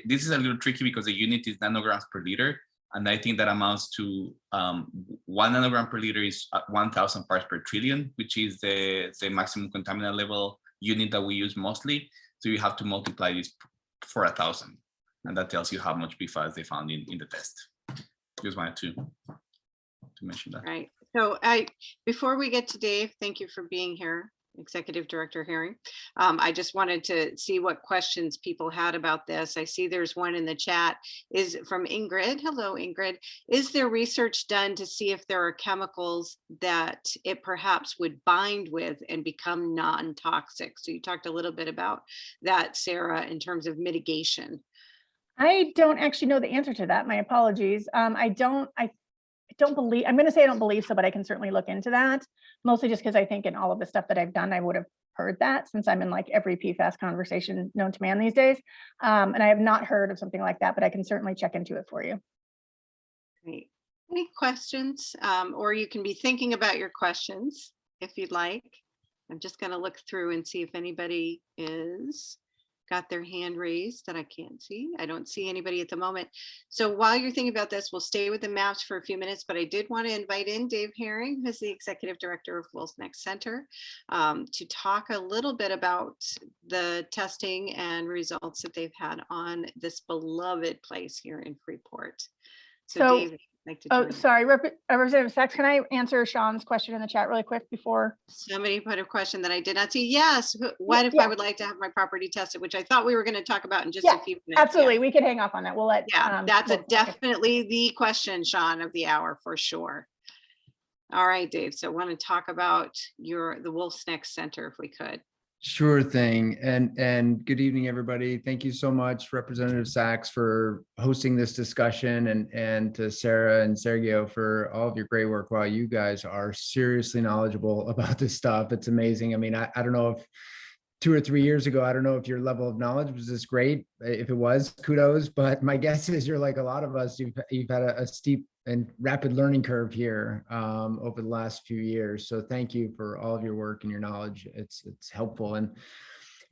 this is a little tricky because the unit is nanograms per liter. And I think that amounts to 1 nanogram per liter is 1,000 parts per trillion, which is the maximum contaminant level unit that we use mostly. So you have to multiply this for 1,000. And that tells you how much PFAS they found in the test. Just wanted to mention that. Right. So before we get to Dave, thank you for being here, Executive Director Herring. I just wanted to see what questions people had about this. I see there's one in the chat is from Ingrid. Hello, Ingrid. Is there research done to see if there are chemicals that it perhaps would bind with and become non-toxic? So you talked a little bit about that, Sarah, in terms of mitigation. I don't actually know the answer to that. My apologies. I don't believe, I'm going to say I don't believe so, but I can certainly look into that. Mostly just because I think in all of the stuff that I've done, I would have heard that, since I'm in like every PFAS conversation known to man these days. And I have not heard of something like that, but I can certainly check into it for you. Great. Any questions? Or you can be thinking about your questions if you'd like. I'm just going to look through and see if anybody is got their hand raised that I can't see. I don't see anybody at the moment. So while you're thinking about this, we'll stay with the maps for a few minutes, but I did want to invite in Dave Herring, who's the Executive Director of Wolf's Neck Center, to talk a little bit about the testing and results that they've had on this beloved place here in Freeport. So Dave, like to oh, sorry, Representative Sachs, can I answer Sean's question in the chat really quick before? Somebody put a question that I did not see. Yes, what if I would like to have my property tested, which I thought we were going to talk about in just a few minutes. Absolutely, we could hang off on that. We'll let. Yeah, that's definitely the question, Sean, of the hour for sure. All right, Dave. So I want to talk about the Wolf's Neck Center, if we could. Sure thing. And good evening, everybody. Thank you so much, Representative Sachs, for hosting this discussion, and to Sarah and Sergio for all of your great work. Wow, you guys are seriously knowledgeable about this stuff. It's amazing. I mean, I don't know if 2 or 3 years ago, I don't know if your level of knowledge was this great. If it was, kudos. But my guess is you're like a lot of us. You've had a steep and rapid learning curve here over the last few years. So thank you for all of your work and your knowledge. It's helpful. And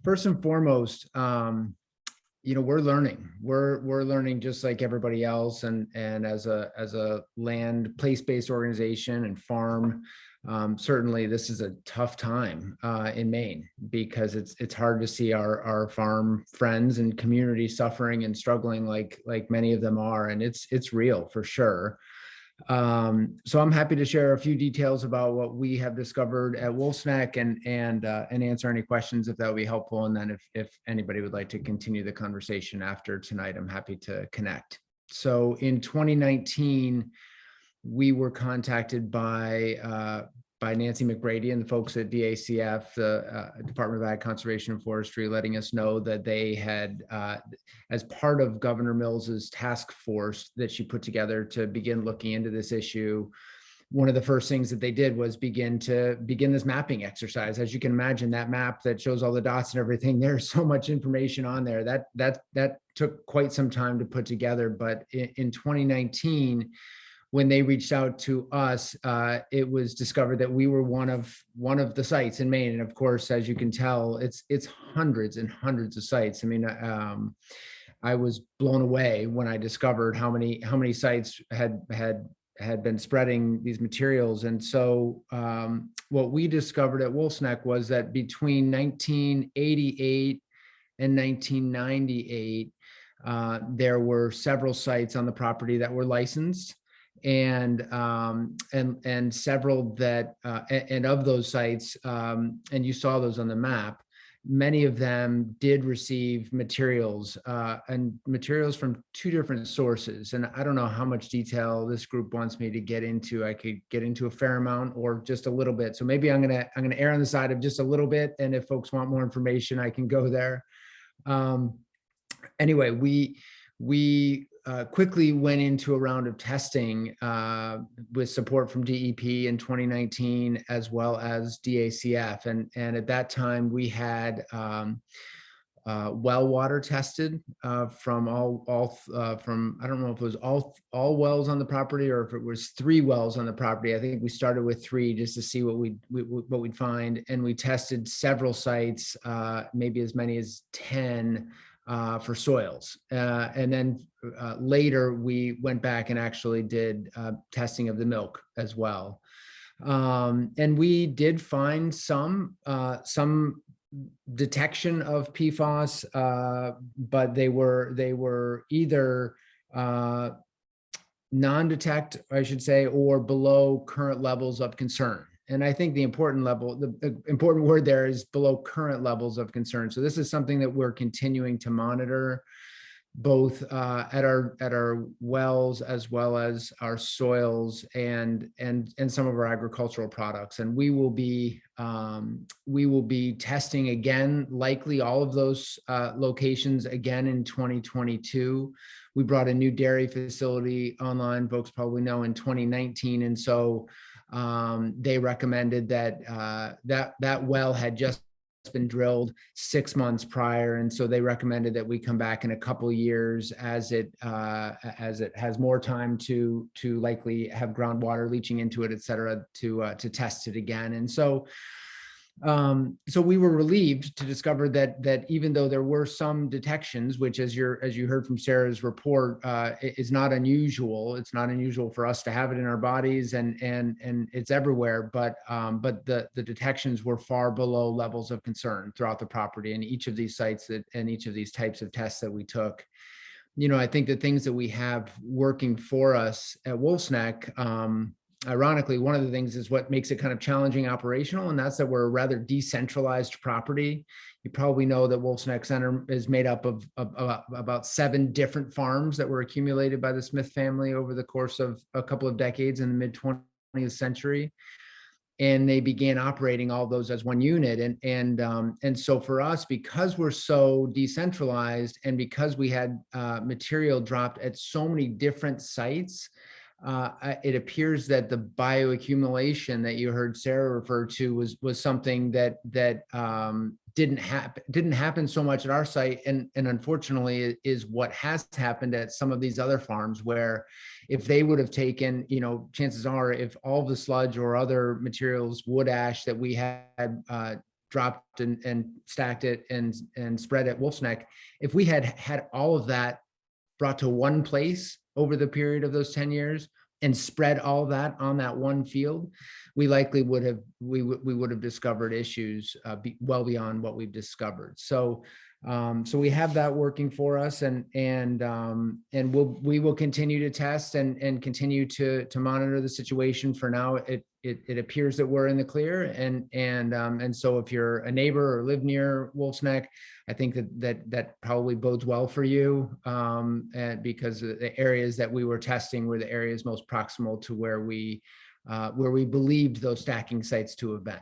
first and foremost, we're learning. We're learning just like everybody else. And as a land place-based organization and farm, certainly this is a tough time in Maine, because it's hard to see our farm friends and community suffering and struggling like many of them are, and it's real for sure. So I'm happy to share a few details about what we have discovered at Wolf's Neck and answer any questions if that would be helpful. And then if anybody would like to continue the conversation after tonight, I'm happy to connect. So in 2019, we were contacted by Nancy McBrady and the folks at DACF, the Department of Ag Conservation and Forestry, letting us know that they had, as part of Governor Mills's task force that she put together to begin looking into this issue, one of the first things that they did was begin this mapping exercise. As you can imagine, that map that shows all the dots and everything, there's so much information on there that took quite some time to put together. But in 2019, when they reached out to us, it was discovered that we were one of the sites in Maine. And of course, as you can tell, it's hundreds and hundreds of sites. I mean, I was blown away when I discovered how many sites had been spreading these materials. And so what we discovered at Wolf's Neck was that between 1988 and 1998, there were several sites on the property that were licensed. And several that and of those sites, and you saw those on the map, many of them did receive materials and materials from two different sources. And I don't know how much detail this group wants me to get into. I could get into a fair amount or just a little bit. So maybe I'm gonna err on the side of just a little bit. And if folks want more information, I can go there. Anyway, we quickly went into a round of testing with support from DEP in 2019, as well as DACF. And at that time, we had well water tested from from, I don't know if it was all wells on the property or if it was 3 wells on the property. I think we started with 3 just to see what we'd find. And we tested several sites, maybe as many as 10 for soils. And then later we went back and actually did testing of the milk as well. And we did find some detection of PFAS, but they were either non-detect, I should say, or below current levels of concern. And I think the important word there is below current levels of concern. So this is something that we're continuing to monitor, both at our wells as well as our soils and some of our agricultural products. And we will be testing again, likely all of those locations again in 2022. We brought a new dairy facility online, folks probably know, in 2019, and so they recommended that well had just been drilled 6 months prior, and so they recommended that we come back in a couple of years as it has more time to likely have groundwater leaching into it, et cetera, to test it again. And so we were relieved to discover that even though there were some detections, which as you heard from Sarah's report, is not unusual. It's not unusual for us to have it in our bodies, and it's everywhere. But the detections were far below levels of concern throughout the property in each of these sites and each of these types of tests that we took. You know, I think the things that we have working for us at Wolf's Neck, ironically, one of the things is what makes it kind of challenging operational, and that's that we're a rather decentralized property. You probably know that Wolf's Neck Center is made up of about 7 different farms that were accumulated by the Smith family over the course of a couple of decades in the mid-20th century. And they began operating all those as one unit. And so for us, because we're so decentralized and because we had material dropped at so many different sites, it appears that the bioaccumulation that you heard Sarah refer to was something that didn't happen so much at our site, and unfortunately is what has happened at some of these other farms, where if they would have taken, you know, chances are if all the sludge or other materials, wood ash that we had dropped and stacked it and spread at Wolf's Neck, if we had all of that brought to one place over the period of those 10 years and spread all that on that one field, we likely would have discovered issues well beyond what we've discovered. So So we have that working for us, and we will continue to test and continue to monitor the situation. For now, it appears that we're in the clear, and so if you're a neighbor or live near Wolf's Neck, I think that probably bodes well for you, and because the areas that we were testing were the areas most proximal to where we believed those stacking sites to have been.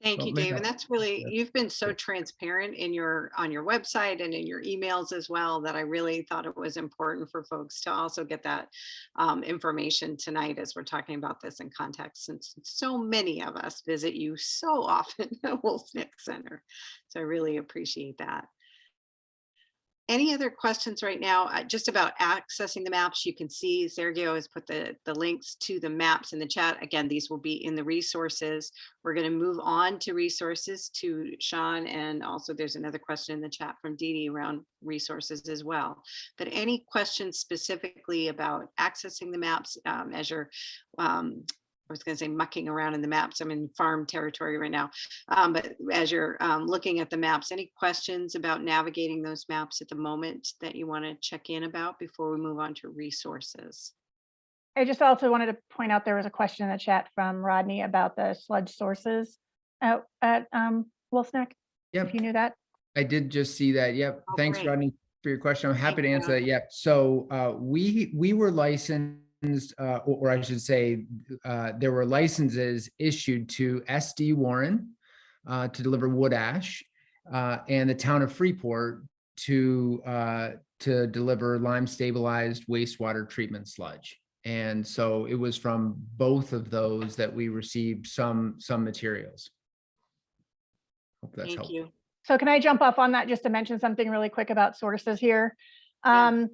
Thank So you, maybe Dave. And that's really, that's you've been so it. transparent in on your website and in your emails as well, that I really thought it was important for folks to also get that information tonight as we're talking about this in context, since so many of us visit you so often at Wolf's Neck Center. So I really appreciate that. Any other questions right now, just about accessing the maps? You can see Sergio has put the links to the maps in the chat. Again, these will be in the resources. We're going to move on to resources to Sean, and also there's another question in the chat from Dee Dee around resources as well. But any questions specifically about accessing the maps as you're, I was going to say mucking around in the maps. I'm in farm territory right now. But as you're looking at the maps, any questions about navigating those maps at the moment that you want to check in about before we move on to resources? I just also wanted to point out there was a question in the chat from Rodney about the sludge sources at Wolf's Neck. Yep, If you knew that. I did just see that. Yep. Oh, Thanks, great. Rodney, for your question. I'm happy Thank to answer you. that. Yep. So we were licensed, or I should say, there were licenses issued to SD Warren to deliver wood ash, and the town of Freeport to deliver lime stabilized wastewater treatment sludge. And so it was from both of those that we received some materials. Hope that's Thank helpful. you. So can I jump off on that just to mention something really quick about sources here? Yeah.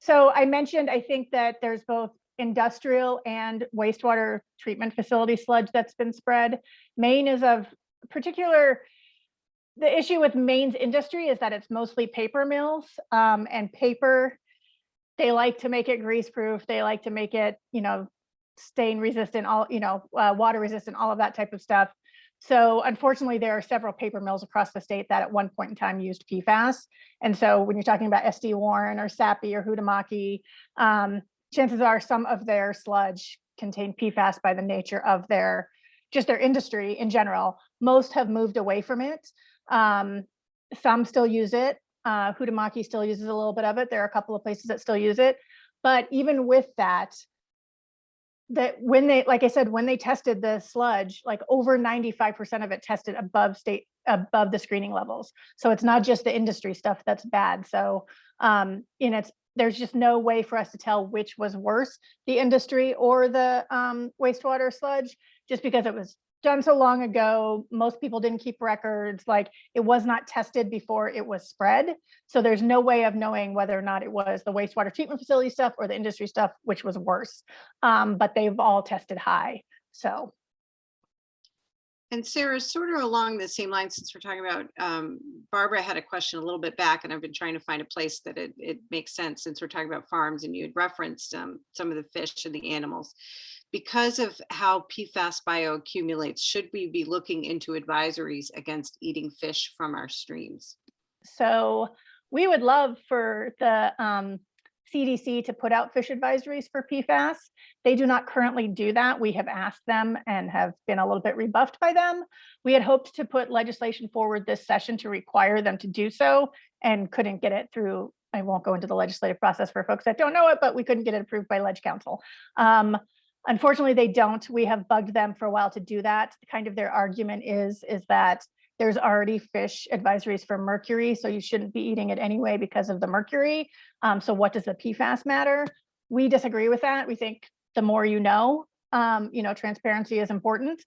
So I mentioned, I think that there's both industrial and wastewater treatment facility sludge that's been spread. Maine is of particular, the issue with Maine's industry is that it's mostly paper mills, and paper, they like to make it grease proof. They like to make it, stain resistant, water resistant, all of that type of stuff. So unfortunately, there are several paper mills across the state that at one point in time used PFAS. And so when you're talking about SD Warren or Sappi or Hudamaki, chances are some of their sludge contain PFAS by the nature of their industry in general. Most have moved away from it. Some still use it. Hudamaki still uses a little bit of it. There are a couple of places that still use it. But even with that when they, like I said, when they tested the sludge, like over 95% of it tested above the screening levels. So it's not just the industry stuff that's bad. So, there's just no way for us to tell which was worse, the industry or the wastewater sludge, just because it was done so long ago. Most people didn't keep records. Like, it was not tested before it was spread. So there's no way of knowing whether or not it was the wastewater treatment facility stuff or the industry stuff, which was worse. But they've all tested high. So. And Sarah, sort of along the same line, since we're talking about, Barbara had a question a little bit back, and I've been trying to find a place that it makes sense, since we're talking about farms and you had referenced some of the fish and the animals. Because of how PFAS bioaccumulates, should we be looking into advisories against eating fish from our streams? So we would love for the CDC to put out fish advisories for PFAS. They do not currently do that. We have asked them and have been a little bit rebuffed by them. We had hoped to put legislation forward this session to require them to do so, and couldn't get it through. I won't go into the legislative process for folks that don't know it, but we couldn't get it approved by Leg Council. Unfortunately, they don't. We have bugged them for a while to do that. Kind of their argument is that there's already fish advisories for mercury, so you shouldn't be eating it anyway because of the mercury. So what does the PFAS matter? We disagree with that. We think the more transparency is important.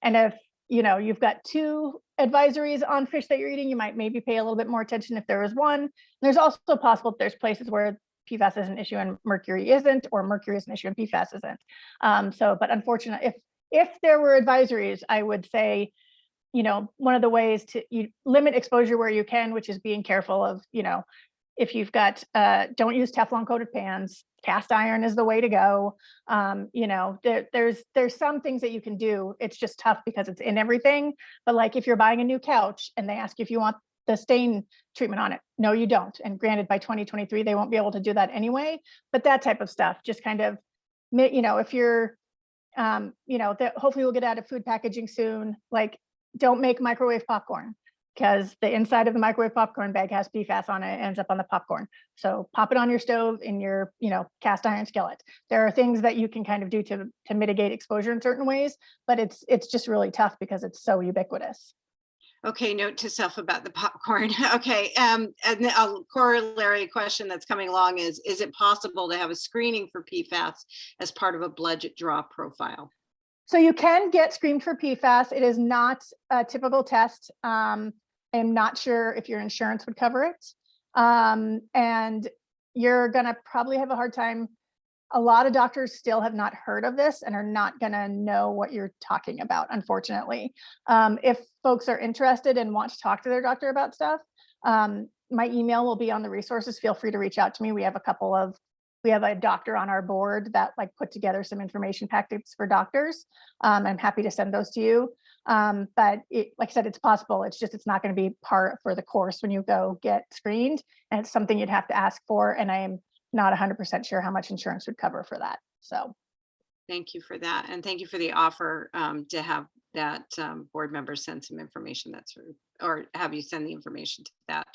And if you've got 2 advisories on fish that you're eating, you might maybe pay a little bit more attention if there is one. There's also possible that there's places where PFAS is an issue and mercury isn't, or mercury is an issue and PFAS isn't. But unfortunately, if there were advisories, I would say, one of the ways to limit exposure where you can, which is being careful of, If you've got, don't use Teflon coated pans, cast iron is the way to go. You know, there's some things that you can do. It's just tough because it's in everything. But like if you're buying a new couch and they ask you if you want the stain treatment on it, no, you don't. And granted, by 2023, they won't be able to do that anyway. But that type of stuff, just kind of, you know, if you're, you know, hopefully we'll get out of food packaging soon. Like, don't make microwave popcorn, because the inside of the microwave popcorn bag has PFAS on it, and ends up on the popcorn. So pop it on your stove in your, you know, cast iron skillet. There are things that you can kind of do to mitigate exposure in certain ways, but it's just really tough because it's so ubiquitous. Okay, note to self about the popcorn. Okay, and a corollary question that's coming along is it possible to have a screening for PFAS as part of a blood draw profile? So you can get screened for PFAS. It is not a typical test. I'm not sure if your insurance would cover it. And you're gonna probably have a hard time. A lot of doctors still have not heard of this and are not gonna know what you're talking about, unfortunately. If folks are interested and want to talk to their doctor about stuff, my email will be on the resources. Feel free to reach out to me. We have a doctor on our board that like put together some information packets for doctors. I'm happy to send those to you. But like I said, it's possible. It's just, it's not going to be part for the course when you go get screened. And it's something you'd have to ask for. And I am not 100% sure how much insurance would cover for that. So. Thank you for that. And thank you for the offer to have that board member send some information that's, or have you send the information to that.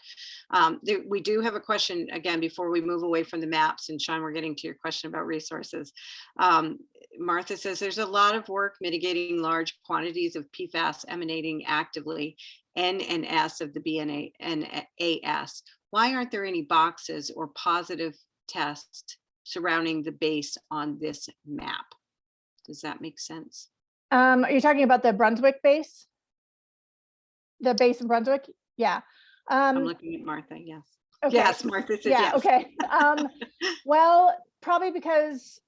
We do have a question again, before we move away from the maps, and Sean, we're getting to your question about resources. Martha says there's a lot of work mitigating large quantities of PFAS emanating actively N and S of the BNA and AS. Why aren't there any boxes or positive tests surrounding the base on this map? Does that make sense? Are you talking about the Brunswick base? The base in Brunswick? Yeah. I'm looking at Martha, yes. Okay. Yes, Martha says yeah, yes. okay. Well, probably because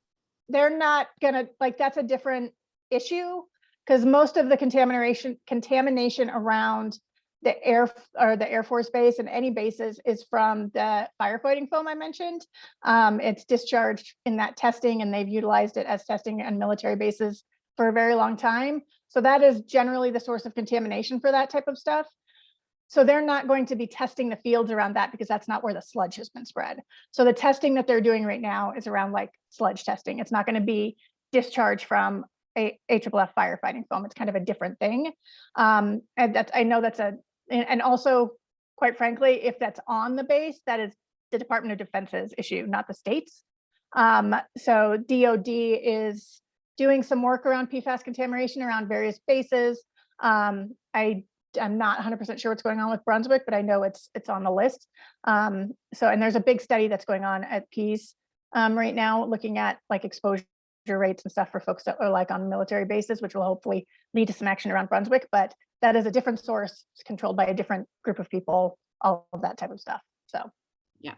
they're not gonna, like, that's a different issue, because most of the contamination around the Air Force Base and any bases is from the firefighting foam I mentioned. It's discharged in that testing, and they've utilized it as testing on military bases for a very long time. So that is generally the source of contamination for that type of stuff. So they're not going to be testing the fields around that, because that's not where the sludge has been spread. So the testing that they're doing right now is around like sludge testing. It's not going to be discharge from a AFFF firefighting foam. It's kind of a different thing. And that's, I know that's and also, quite frankly, if that's on the base, that is the Department of Defense's issue, not the state's. So DOD is doing some work around PFAS contamination around various bases. I'm not 100% sure what's going on with Brunswick, but I know it's on the list. And there's a big study that's going on at Peace right now, looking at like exposure rates and stuff for folks that are like on military bases, which will hopefully lead to some action around Brunswick. But that is a different source. It's controlled by a different group of people, all of that type of stuff. So, yeah.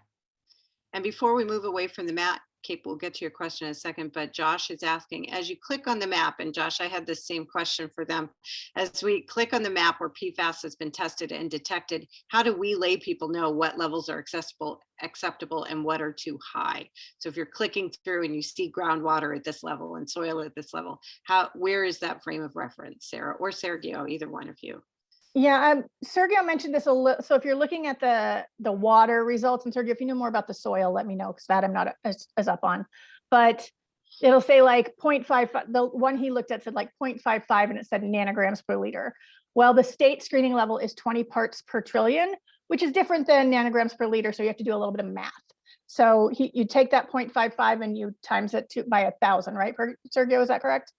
And before we move away from the map, Kate, we'll get to your question in a second, but Josh is asking, as you click on the map, and Josh, I had the same question for them, as we click on the map where PFAS has been tested and detected, how do we lay people know what levels are acceptable and what are too high? So if you're clicking through and you see groundwater at this level and soil at this level, where is that frame of reference, Sarah or Sergio, either one of you? yeah, Sergio mentioned this a little. So if you're looking at the water results, and Sergio, if you know more about the soil, let me know, because that I'm not as up on. But it'll say like 0.55. The one he looked at said like 0.55, and it said nanograms per liter. Well, the state screening level is 20 parts per trillion, which is different than nanograms per liter. So you have to do a little bit of math. So you take that 0.55 and you times it by 1,000, right? Sergio, is that correct?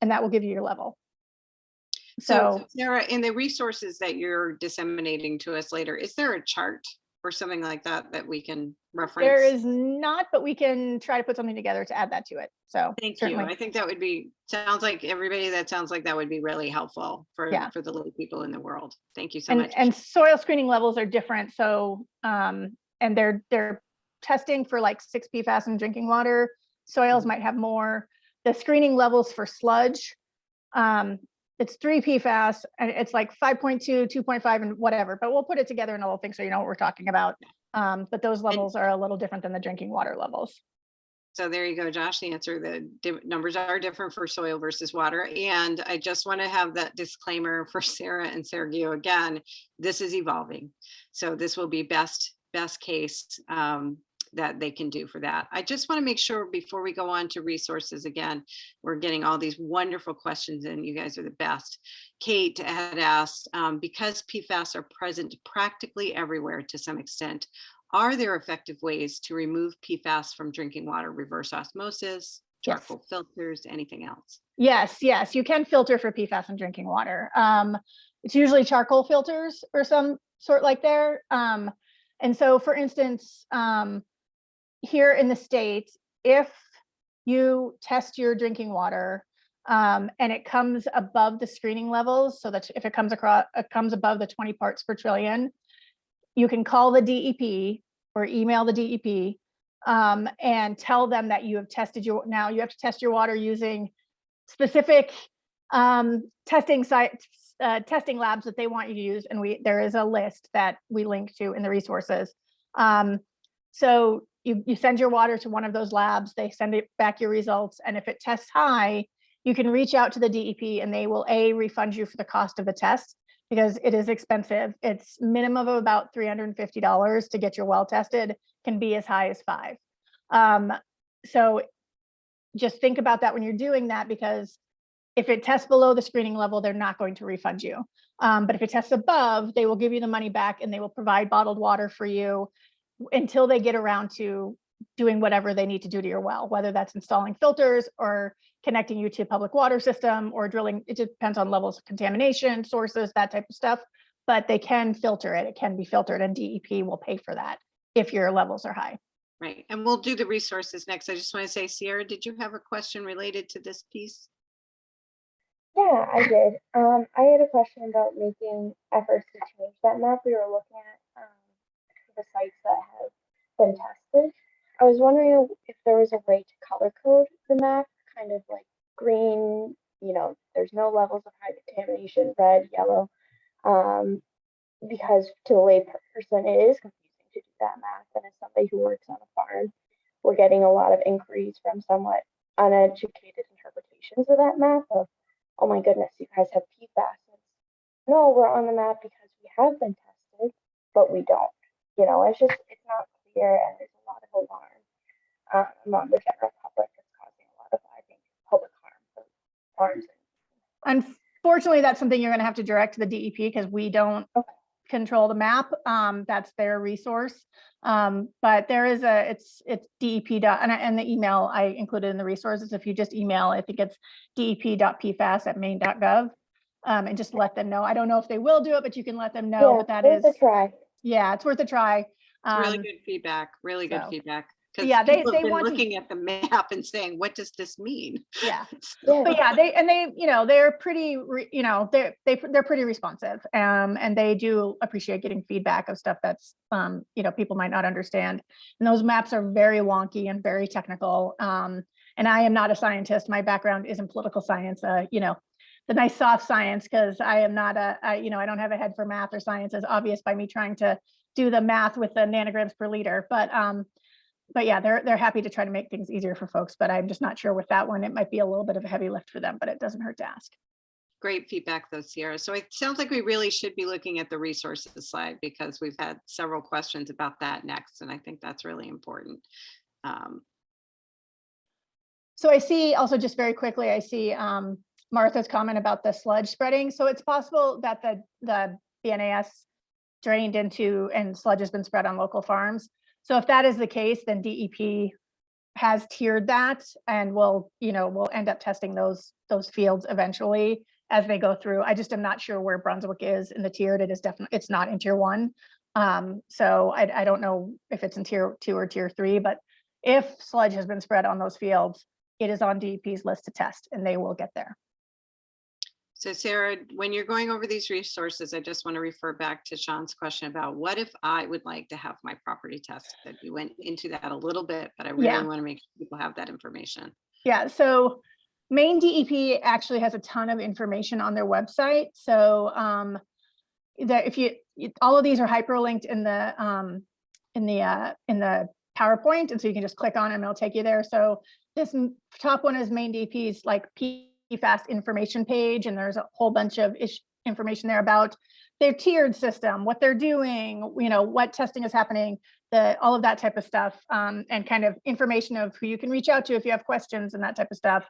And that will give you your level. So Sarah, in the resources that you're disseminating to us later, is there a chart or something like that that we can reference? There is not, but we can try to put something together to add that to it. So thank certainly. you. I think that would be, sounds like everybody, that sounds like that would be really helpful for the little people in the world. Thank you so much. And soil screening levels are different. So, and they're testing for like 6 PFAS in drinking water. Soils might have more. The screening levels for sludge, it's 3 PFAS, and it's like 5.2, 2.5, and whatever, but we'll put it together in a little thing so you know what we're talking about. But those levels are a little different than the drinking water levels. So there you go, Josh, the answer. The numbers are different for soil versus water. And I just want to have that disclaimer for Sarah and Sergio again, this is evolving. So this will be best case that they can do for that. I just want to make sure before we go on to resources again, we're getting all these wonderful questions and you guys are the best. Kate had asked, because PFAS are present practically everywhere to some extent, are there effective ways to remove PFAS from drinking water, reverse osmosis, charcoal filters, anything else? Yes, you can filter for PFAS in drinking water. It's usually charcoal filters or some sort like there. And so for instance, here in the States, if you test your drinking water and it comes above the screening levels, so that if it comes above the 20 parts per trillion, you can call the DEP or email the DEP and tell them that you have tested now you have to test your water using specific testing labs that they want you to use. And there is a list that we link to in the resources. So you send your water to one of those labs, they send it back your results. And if it tests high, you can reach out to the DEP and they will refund you for the cost of the test, because it is expensive. It's minimum of about $350 to get your well tested, can be as high as $5. So just think about that when you're doing that, because if it tests below the screening level, they're not going to refund you. But if it tests above, they will give you the money back and they will provide bottled water for you until they get around to doing whatever they need to do to your well, whether that's installing filters or connecting you to a public water system or drilling. It depends on levels of contamination, sources, that type of stuff, but they can filter it. It can be filtered and DEP will pay for that if your levels are high. Right, and we'll do the resources next. I just want to say, Sierra, did you have a question related to this piece? Yeah, I did. I had a question about making efforts to change that map. We were looking at the sites that have been tested. I was wondering if there was a way to color code the map, kind of like green, there's no levels of high contamination, red, yellow, because to the lay person, it is confusing to do that math. And as somebody who works on a farm, we're getting a lot of inquiries from somewhat uneducated interpretations of that map of, oh my goodness, you guys have PFAS. No, we're on the map because we have been tested, but we don't. It's not clear, and there's a lot of alarm among the general public. It's causing a lot of, I think, public harm for farms. Unfortunately, that's something you're going to have to direct to the DEP because we don't control the map. That's their resource. But there is it's DEP. And the email I included in the resources, if you just email, I think it's dep.pfas@maine.gov, and just let them know. I don't know if they will do it, but you can let them know. Yeah, but that is is a try. Yeah, it's worth a try. It's really good feedback. Really good feedback. Because yeah, people they have been want looking at the map and saying, "What does this mean?" Yeah, Yeah. but yeah, they're pretty, they're pretty responsive, and they do appreciate getting feedback of stuff that's people might not understand. And those maps are very wonky and very technical. And I am not a scientist. My background is in political science. The nice soft science, because I am not I don't have a head for math or science, as obvious by me trying to do the math with the nanograms per liter. But yeah, they're happy to try to make things easier for folks, but I'm just not sure with that one. It might be a little bit of a heavy lift for them, but it doesn't hurt to ask. Great feedback though, Sierra. So it sounds like we really should be looking at the resources slide, because we've had several questions about that next. And I think that's really important. So I see also, just very quickly, I see Martha's comment about the sludge spreading. So it's possible that the BNAS drained into and sludge has been spread on local farms. So if that is the case, then DEP has tiered that, and we'll end up testing those fields eventually as they go through. I just am not sure where Brunswick is in the tiered. It's not in tier 1. So I don't know if it's in tier 2 or tier 3, but if sludge has been spread on those fields, it is on DEP's list to test, and they will get there. So Sarah, when you're going over these resources, I just want to refer back to Sean's question about what if I would like to have my property tested. You went into that a little bit, but I really want to make sure people have that information. Yeah, so Maine DEP actually has a ton of information on their website. So that all of these are hyperlinked in in the PowerPoint, and so you can just click on it and it'll take you there. So this top one is Maine DEP's like PFAS information page, and there's a whole bunch of information there about their tiered system, what they're doing, you know, what testing is happening, all of that type of stuff, and kind of information of who you can reach out to if you have questions and that type of stuff.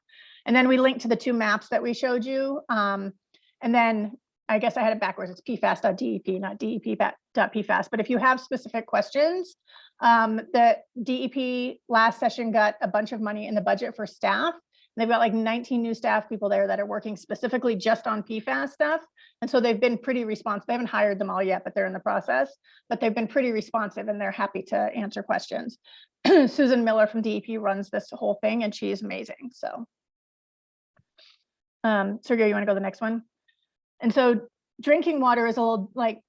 And then we link to the 2 maps that we showed you. And then I guess I had it backwards. It's pfas.dep, not dep.pfas. But if you have specific questions, the DEP last session got a bunch of money in the budget for staff. They've got like 19 new staff people there that are working specifically just on PFAS stuff. And so they've been pretty responsive. They haven't hired them all yet, but they're in the process. But they've been pretty responsive and they're happy to answer questions. Susan Miller from DEP runs this whole thing and she is amazing. So, Sergio, you want to go to the next one? And so drinking water is a little like,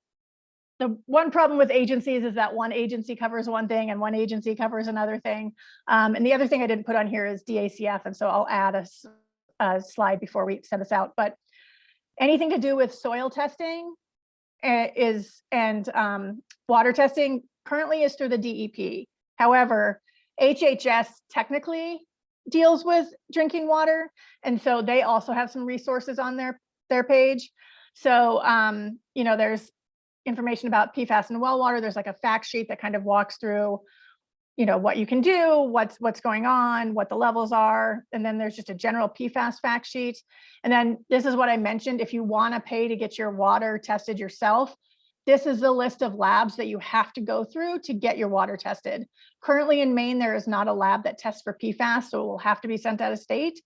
the one problem with agencies is that one agency covers one thing and one agency covers another thing. And the other thing I didn't put on here is DACF. And so I'll add a slide before we send this out. But anything to do with soil testing and water testing currently is through the DEP. However, HHS technically deals with drinking water. And so they also have some resources on their page. So, you know, there's information about PFAS and well water. There's like a fact sheet that kind of walks through, you know, what you can do, what's going on, what the levels are. And then there's just a general PFAS fact sheet. And then this is what I mentioned. If you want to pay to get your water tested yourself, this is the list of labs that you have to go through to get your water tested. Currently in Maine, there is not a lab that tests for PFAS, so it will have to be sent out of state.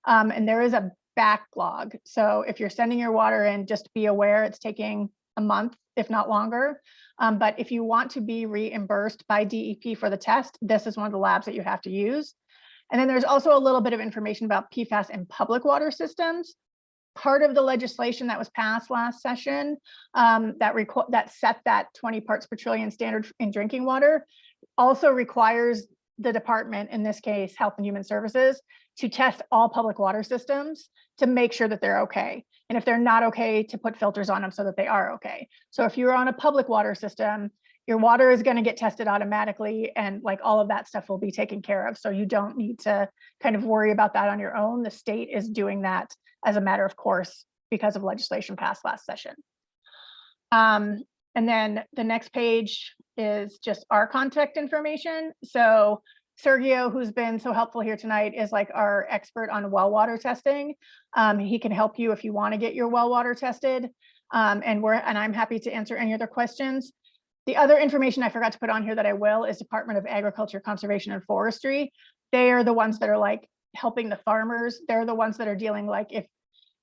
And there is a backlog. So if you're sending your water in, just be aware it's taking a month, if not longer. But if you want to be reimbursed by DEP for the test, this is one of the labs that you have to use. And then there's also a little bit of information about PFAS in public water systems. Part of the legislation that was passed last session that set that 20 parts per trillion standard in drinking water also requires the department, in this case, Health and Human Services, to test all public water systems to make sure that they're okay. And if they're not okay, to put filters on them so that they are okay. So if you're on a public water system, your water is going to get tested automatically and like all of that stuff will be taken care of. So you don't need to kind of worry about that on your own. The state is doing that as a matter of course because of legislation passed last session. And then the next page is just our contact information. So Sergio, who's been so helpful here tonight, is like our expert on well water testing. He can help you if you want to get your well water tested. And I'm happy to answer any other questions. The other information I forgot to put on here that I will is Department of Agriculture, Conservation and Forestry. They are the ones that are like helping the farmers. They're the ones that are dealing like if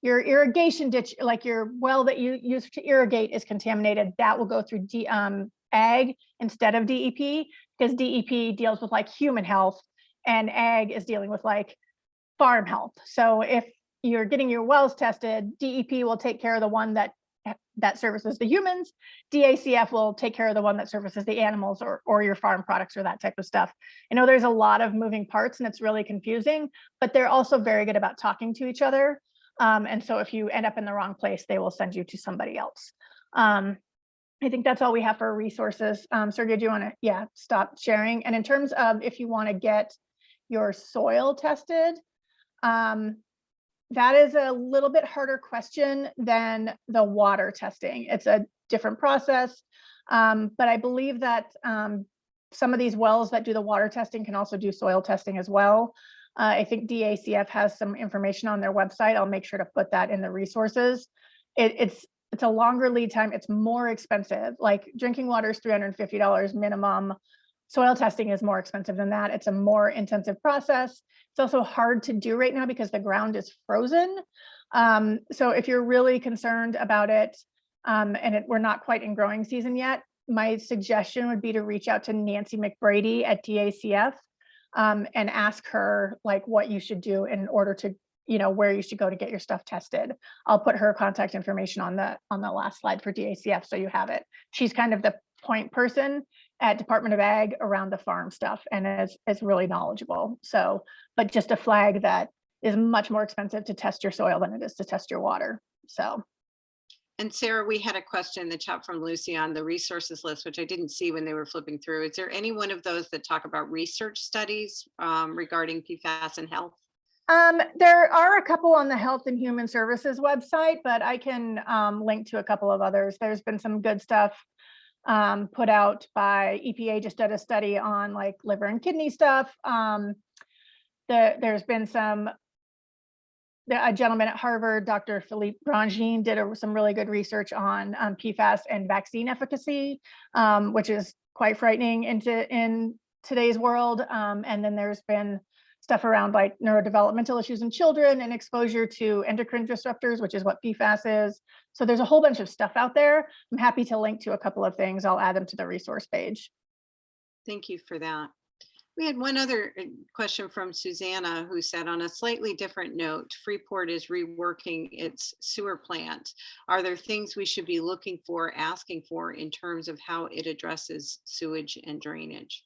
your irrigation ditch, like your well that you use to irrigate is contaminated, that will go through ag instead of DEP, because DEP deals with like human health and ag is dealing with like farm health. So if you're getting your wells tested, DEP will take care of the one that services the humans. DACF will take care of the one that services the animals or your farm products or that type of stuff. I know there's a lot of moving parts and it's really confusing, but they're also very good about talking to each other. And so if you end up in the wrong place, they will send you to somebody else. I think that's all we have for resources. Sergio, do you want to, stop sharing? And in terms of if you want to get your soil tested, that is a little bit harder question than the water testing. It's a different process, but I believe that some of these wells that do the water testing can also do soil testing as well. I think DACF has some information on their website. I'll make sure to put that in the resources. It's a longer lead time. It's more expensive. Like drinking water is $350 minimum. Soil testing is more expensive than that. It's a more intensive process. It's also hard to do right now because the ground is frozen. So if you're really concerned about it, and we're not quite in growing season yet, my suggestion would be to reach out to Nancy McBrady at DACF and ask her like what you should do in order to, where you should go to get your stuff tested. I'll put her contact information on the last slide for DACF so you have it. She's kind of the point person at Department of Ag around the farm stuff and is really knowledgeable. So, but just a flag that is much more expensive to test your soil than it is to test your water. So. And Sarah, we had a question in the chat from Lucy on the resources list, which I didn't see when they were flipping through. Is there any one of those that talk about research studies regarding PFAS and health? There are a couple on the Health and Human Services website, but I can link to a couple of others. There's been some good stuff put out by EPA, just did a study on like liver and kidney stuff. There's been a gentleman at Harvard, Dr. Philippe Grandjean, did some really good research on PFAS and vaccine efficacy, which is quite frightening in today's world. And then there's been stuff around like neurodevelopmental issues in children and exposure to endocrine disruptors, which is what PFAS is. So there's a whole bunch of stuff out there. I'm happy to link to a couple of things. I'll add them to the resource page. Thank you for that. We had one other question from Susanna, who said, on a slightly different note, Freeport is reworking its sewer plant. Are there things we should be looking for, asking for in terms of how it addresses sewage and drainage?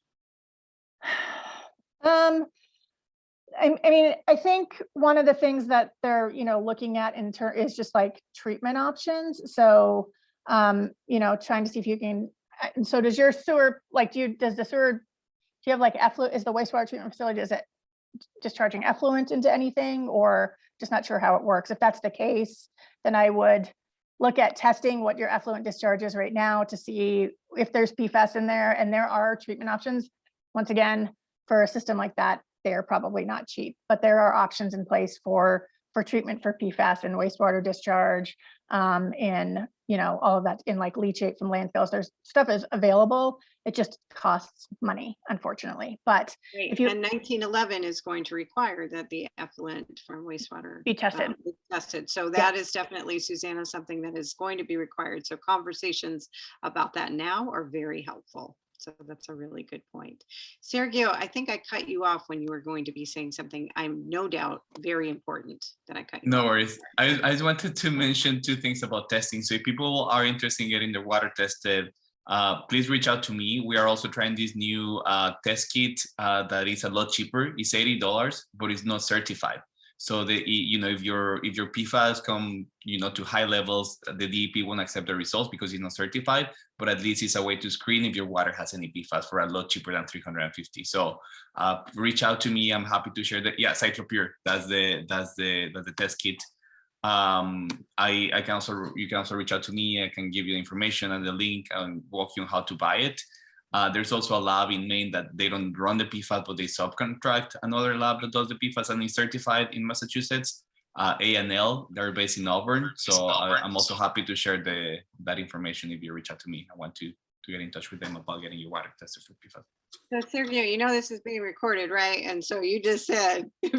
I mean, I think one of the things that they're, looking at is just like treatment options. So, trying to see if you can. And so, does your sewer does the sewer? Do you have like effluent? Is the wastewater treatment facility, is it discharging effluent into anything, or just not sure how it works? If that's the case, then I would look at testing what your effluent discharge is right now to see if there's PFAS in there, and there are treatment options. Once again, for a system like that, they are probably not cheap, but there are options in place for treatment for PFAS and wastewater discharge, in all of that, in like leachate from landfills. There's stuff is available. It just costs money, unfortunately. But if you, and 1911 is going to require that the effluent from wastewater be tested. Be tested. So that is definitely, Susanna, something that is going to be required. So conversations about that now are very helpful. So that's a really good point. Sergio, I think I cut you off when you were going to be saying something, I'm no doubt very important that I cut you off. No worries. I just wanted to mention two things about testing. So if people are interested in getting their water tested, please reach out to me. We are also trying this new test kit that is a lot cheaper. It's $80, but it's not certified. So if your PFAS come to high levels, the DEP won't accept the results because it's not certified. But at least it's a way to screen if your water has any PFAS for a lot cheaper than $350. So reach out to me. I'm happy to share that. Yeah, Cyclopure. That's the test kit. You can also reach out to me. I can give you the information and the link and walk you on how to buy it. There's also a lab in Maine that they don't run the PFAS, but they subcontract another lab that does the PFAS and is certified in Massachusetts. A&L, they're based in Auburn. So I'm also happy to share that information if you reach out to me. I want to get in touch with them about getting your water tested for PFAS. So Sergio, this is being recorded, right? And so you just said if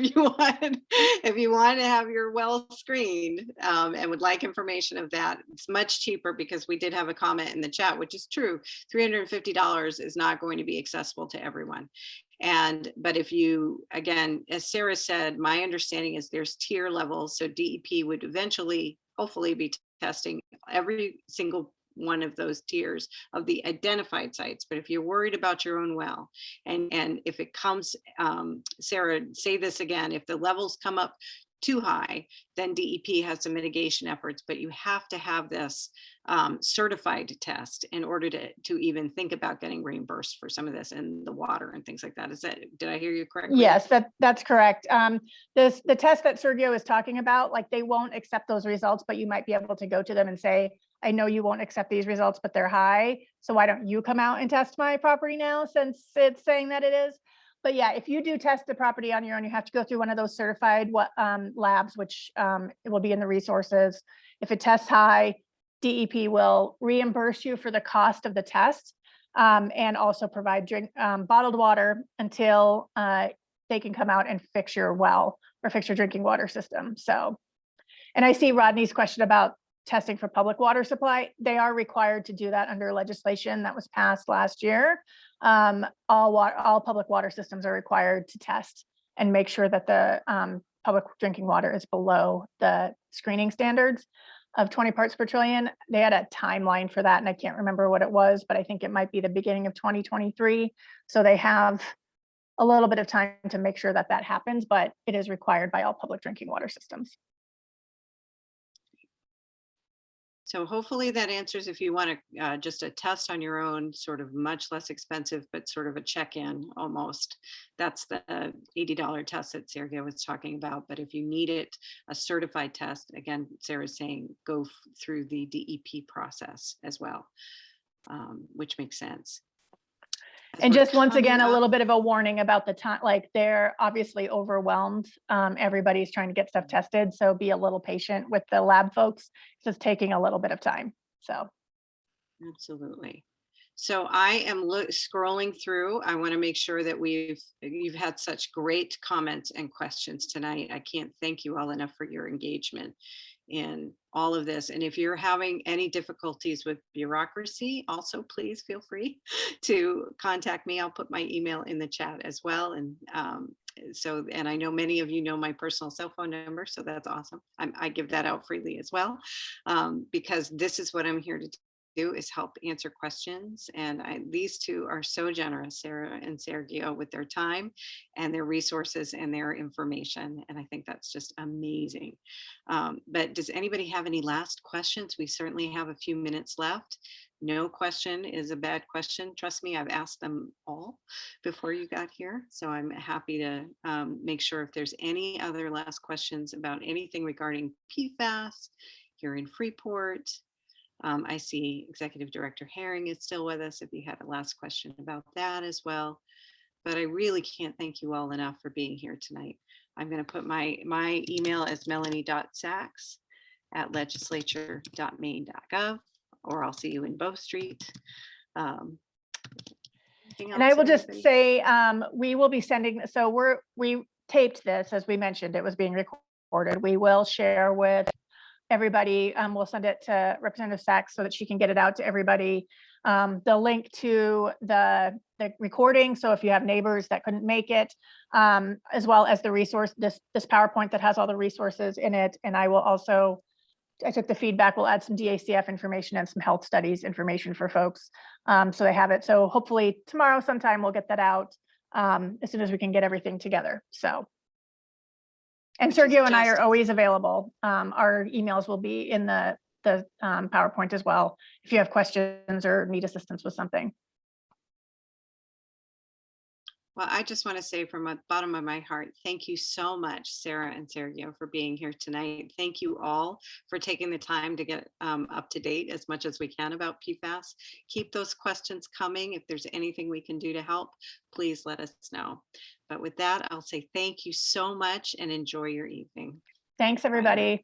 you want to have your well screened and would like information of that, it's much cheaper, because we did have a comment in the chat, which is true. $350 is not going to be accessible to everyone. But if you, again, as Sarah said, my understanding is there's tier levels. So DEP would eventually, hopefully, be testing every single one of those tiers of the identified sites. But if you're worried about your own well, and if it comes, Sarah, say this again, if the levels come up too high, then DEP has some mitigation efforts, but you have to have this certified test in order to even think about getting reimbursed for some of this in the water and things like that. Did I hear you correctly? Yes, that's correct. The test that Sergio is talking about, like, they won't accept those results, but you might be able to go to them and say, I know you won't accept these results, but they're high. So why don't you come out and test my property now, since it's saying that it is? But yeah, if you do test the property on your own, you have to go through one of those certified labs, which it will be in the resources. If it tests high, DEP will reimburse you for the cost of the test, and also provide bottled water until they can come out and fix your well or fix your drinking water system. So, and I see Rodney's question about testing for public water supply. They are required to do that under legislation that was passed last year. All public water systems are required to test and make sure that the public drinking water is below the screening standards of 20 parts per trillion. They had a timeline for that, and I can't remember what it was, but I think it might be the beginning of 2023. So they have a little bit of time to make sure that happens, but it is required by all public drinking water systems. So hopefully that answers, if you want to just a test on your own, sort of much less expensive, but sort of a check-in almost. That's the $80 test that Sergio was talking about. But if you need it, a certified test, again, Sarah's saying go through the DEP process as well, which makes sense. As And we're just once coming again, a up- little bit of a warning about the time, like they're obviously overwhelmed. Everybody's trying to get stuff tested, so be a little patient with the lab folks. It's just taking a little bit of time, so. Absolutely. So I am scrolling through. I want to make sure that you've had such great comments and questions tonight. I can't thank you all enough for your engagement in all of this. And if you're having any difficulties with bureaucracy, also please feel free to contact me. I'll put my email in the chat as well. And and I know many of you know my personal cell phone number, so that's awesome. I give that out freely as well, because this is what I'm here to do, is help answer questions. And these two are so generous, Sarah and Sergio, with their time and their resources and their information. And I think that's just amazing. But does anybody have any last questions? We certainly have a few minutes left. No question is a bad question. Trust me, I've asked them all before you got here. So I'm happy to make sure if there's any other last questions about anything regarding PFAS here in Freeport. I see Executive Director Herring is still with us if you had a last question about that as well. But I really can't thank you all enough for being here tonight. I'm going to put my email as melanie.sachs@legislature.maine.gov, or I'll see you in Bow Street. And I will just say, we will be sending, so we taped this, as we mentioned, it was being recorded. We will share with everybody. We'll send it to Representative Sachs so that she can get it out to everybody. The link to the recording, so if you have neighbors that couldn't make it, as well as the resource, this PowerPoint that has all the resources in it. And I will also, I took the feedback, we'll add some DACF information and some health studies information for folks, so they have it. So hopefully tomorrow sometime we'll get that out as soon as we can get everything together. So. And Sergio and I are always available. Our emails will be in the PowerPoint as well, if you have questions or need assistance with something. Well, I just want to say from the bottom of my heart, thank you so much, Sarah and Sergio, for being here tonight. Thank you all for taking the time to get up to date as much as we can about PFAS. Keep those questions coming. If there's anything we can do to help, please let us know. But with that, I'll say thank you so much and enjoy your evening. Thanks, everybody.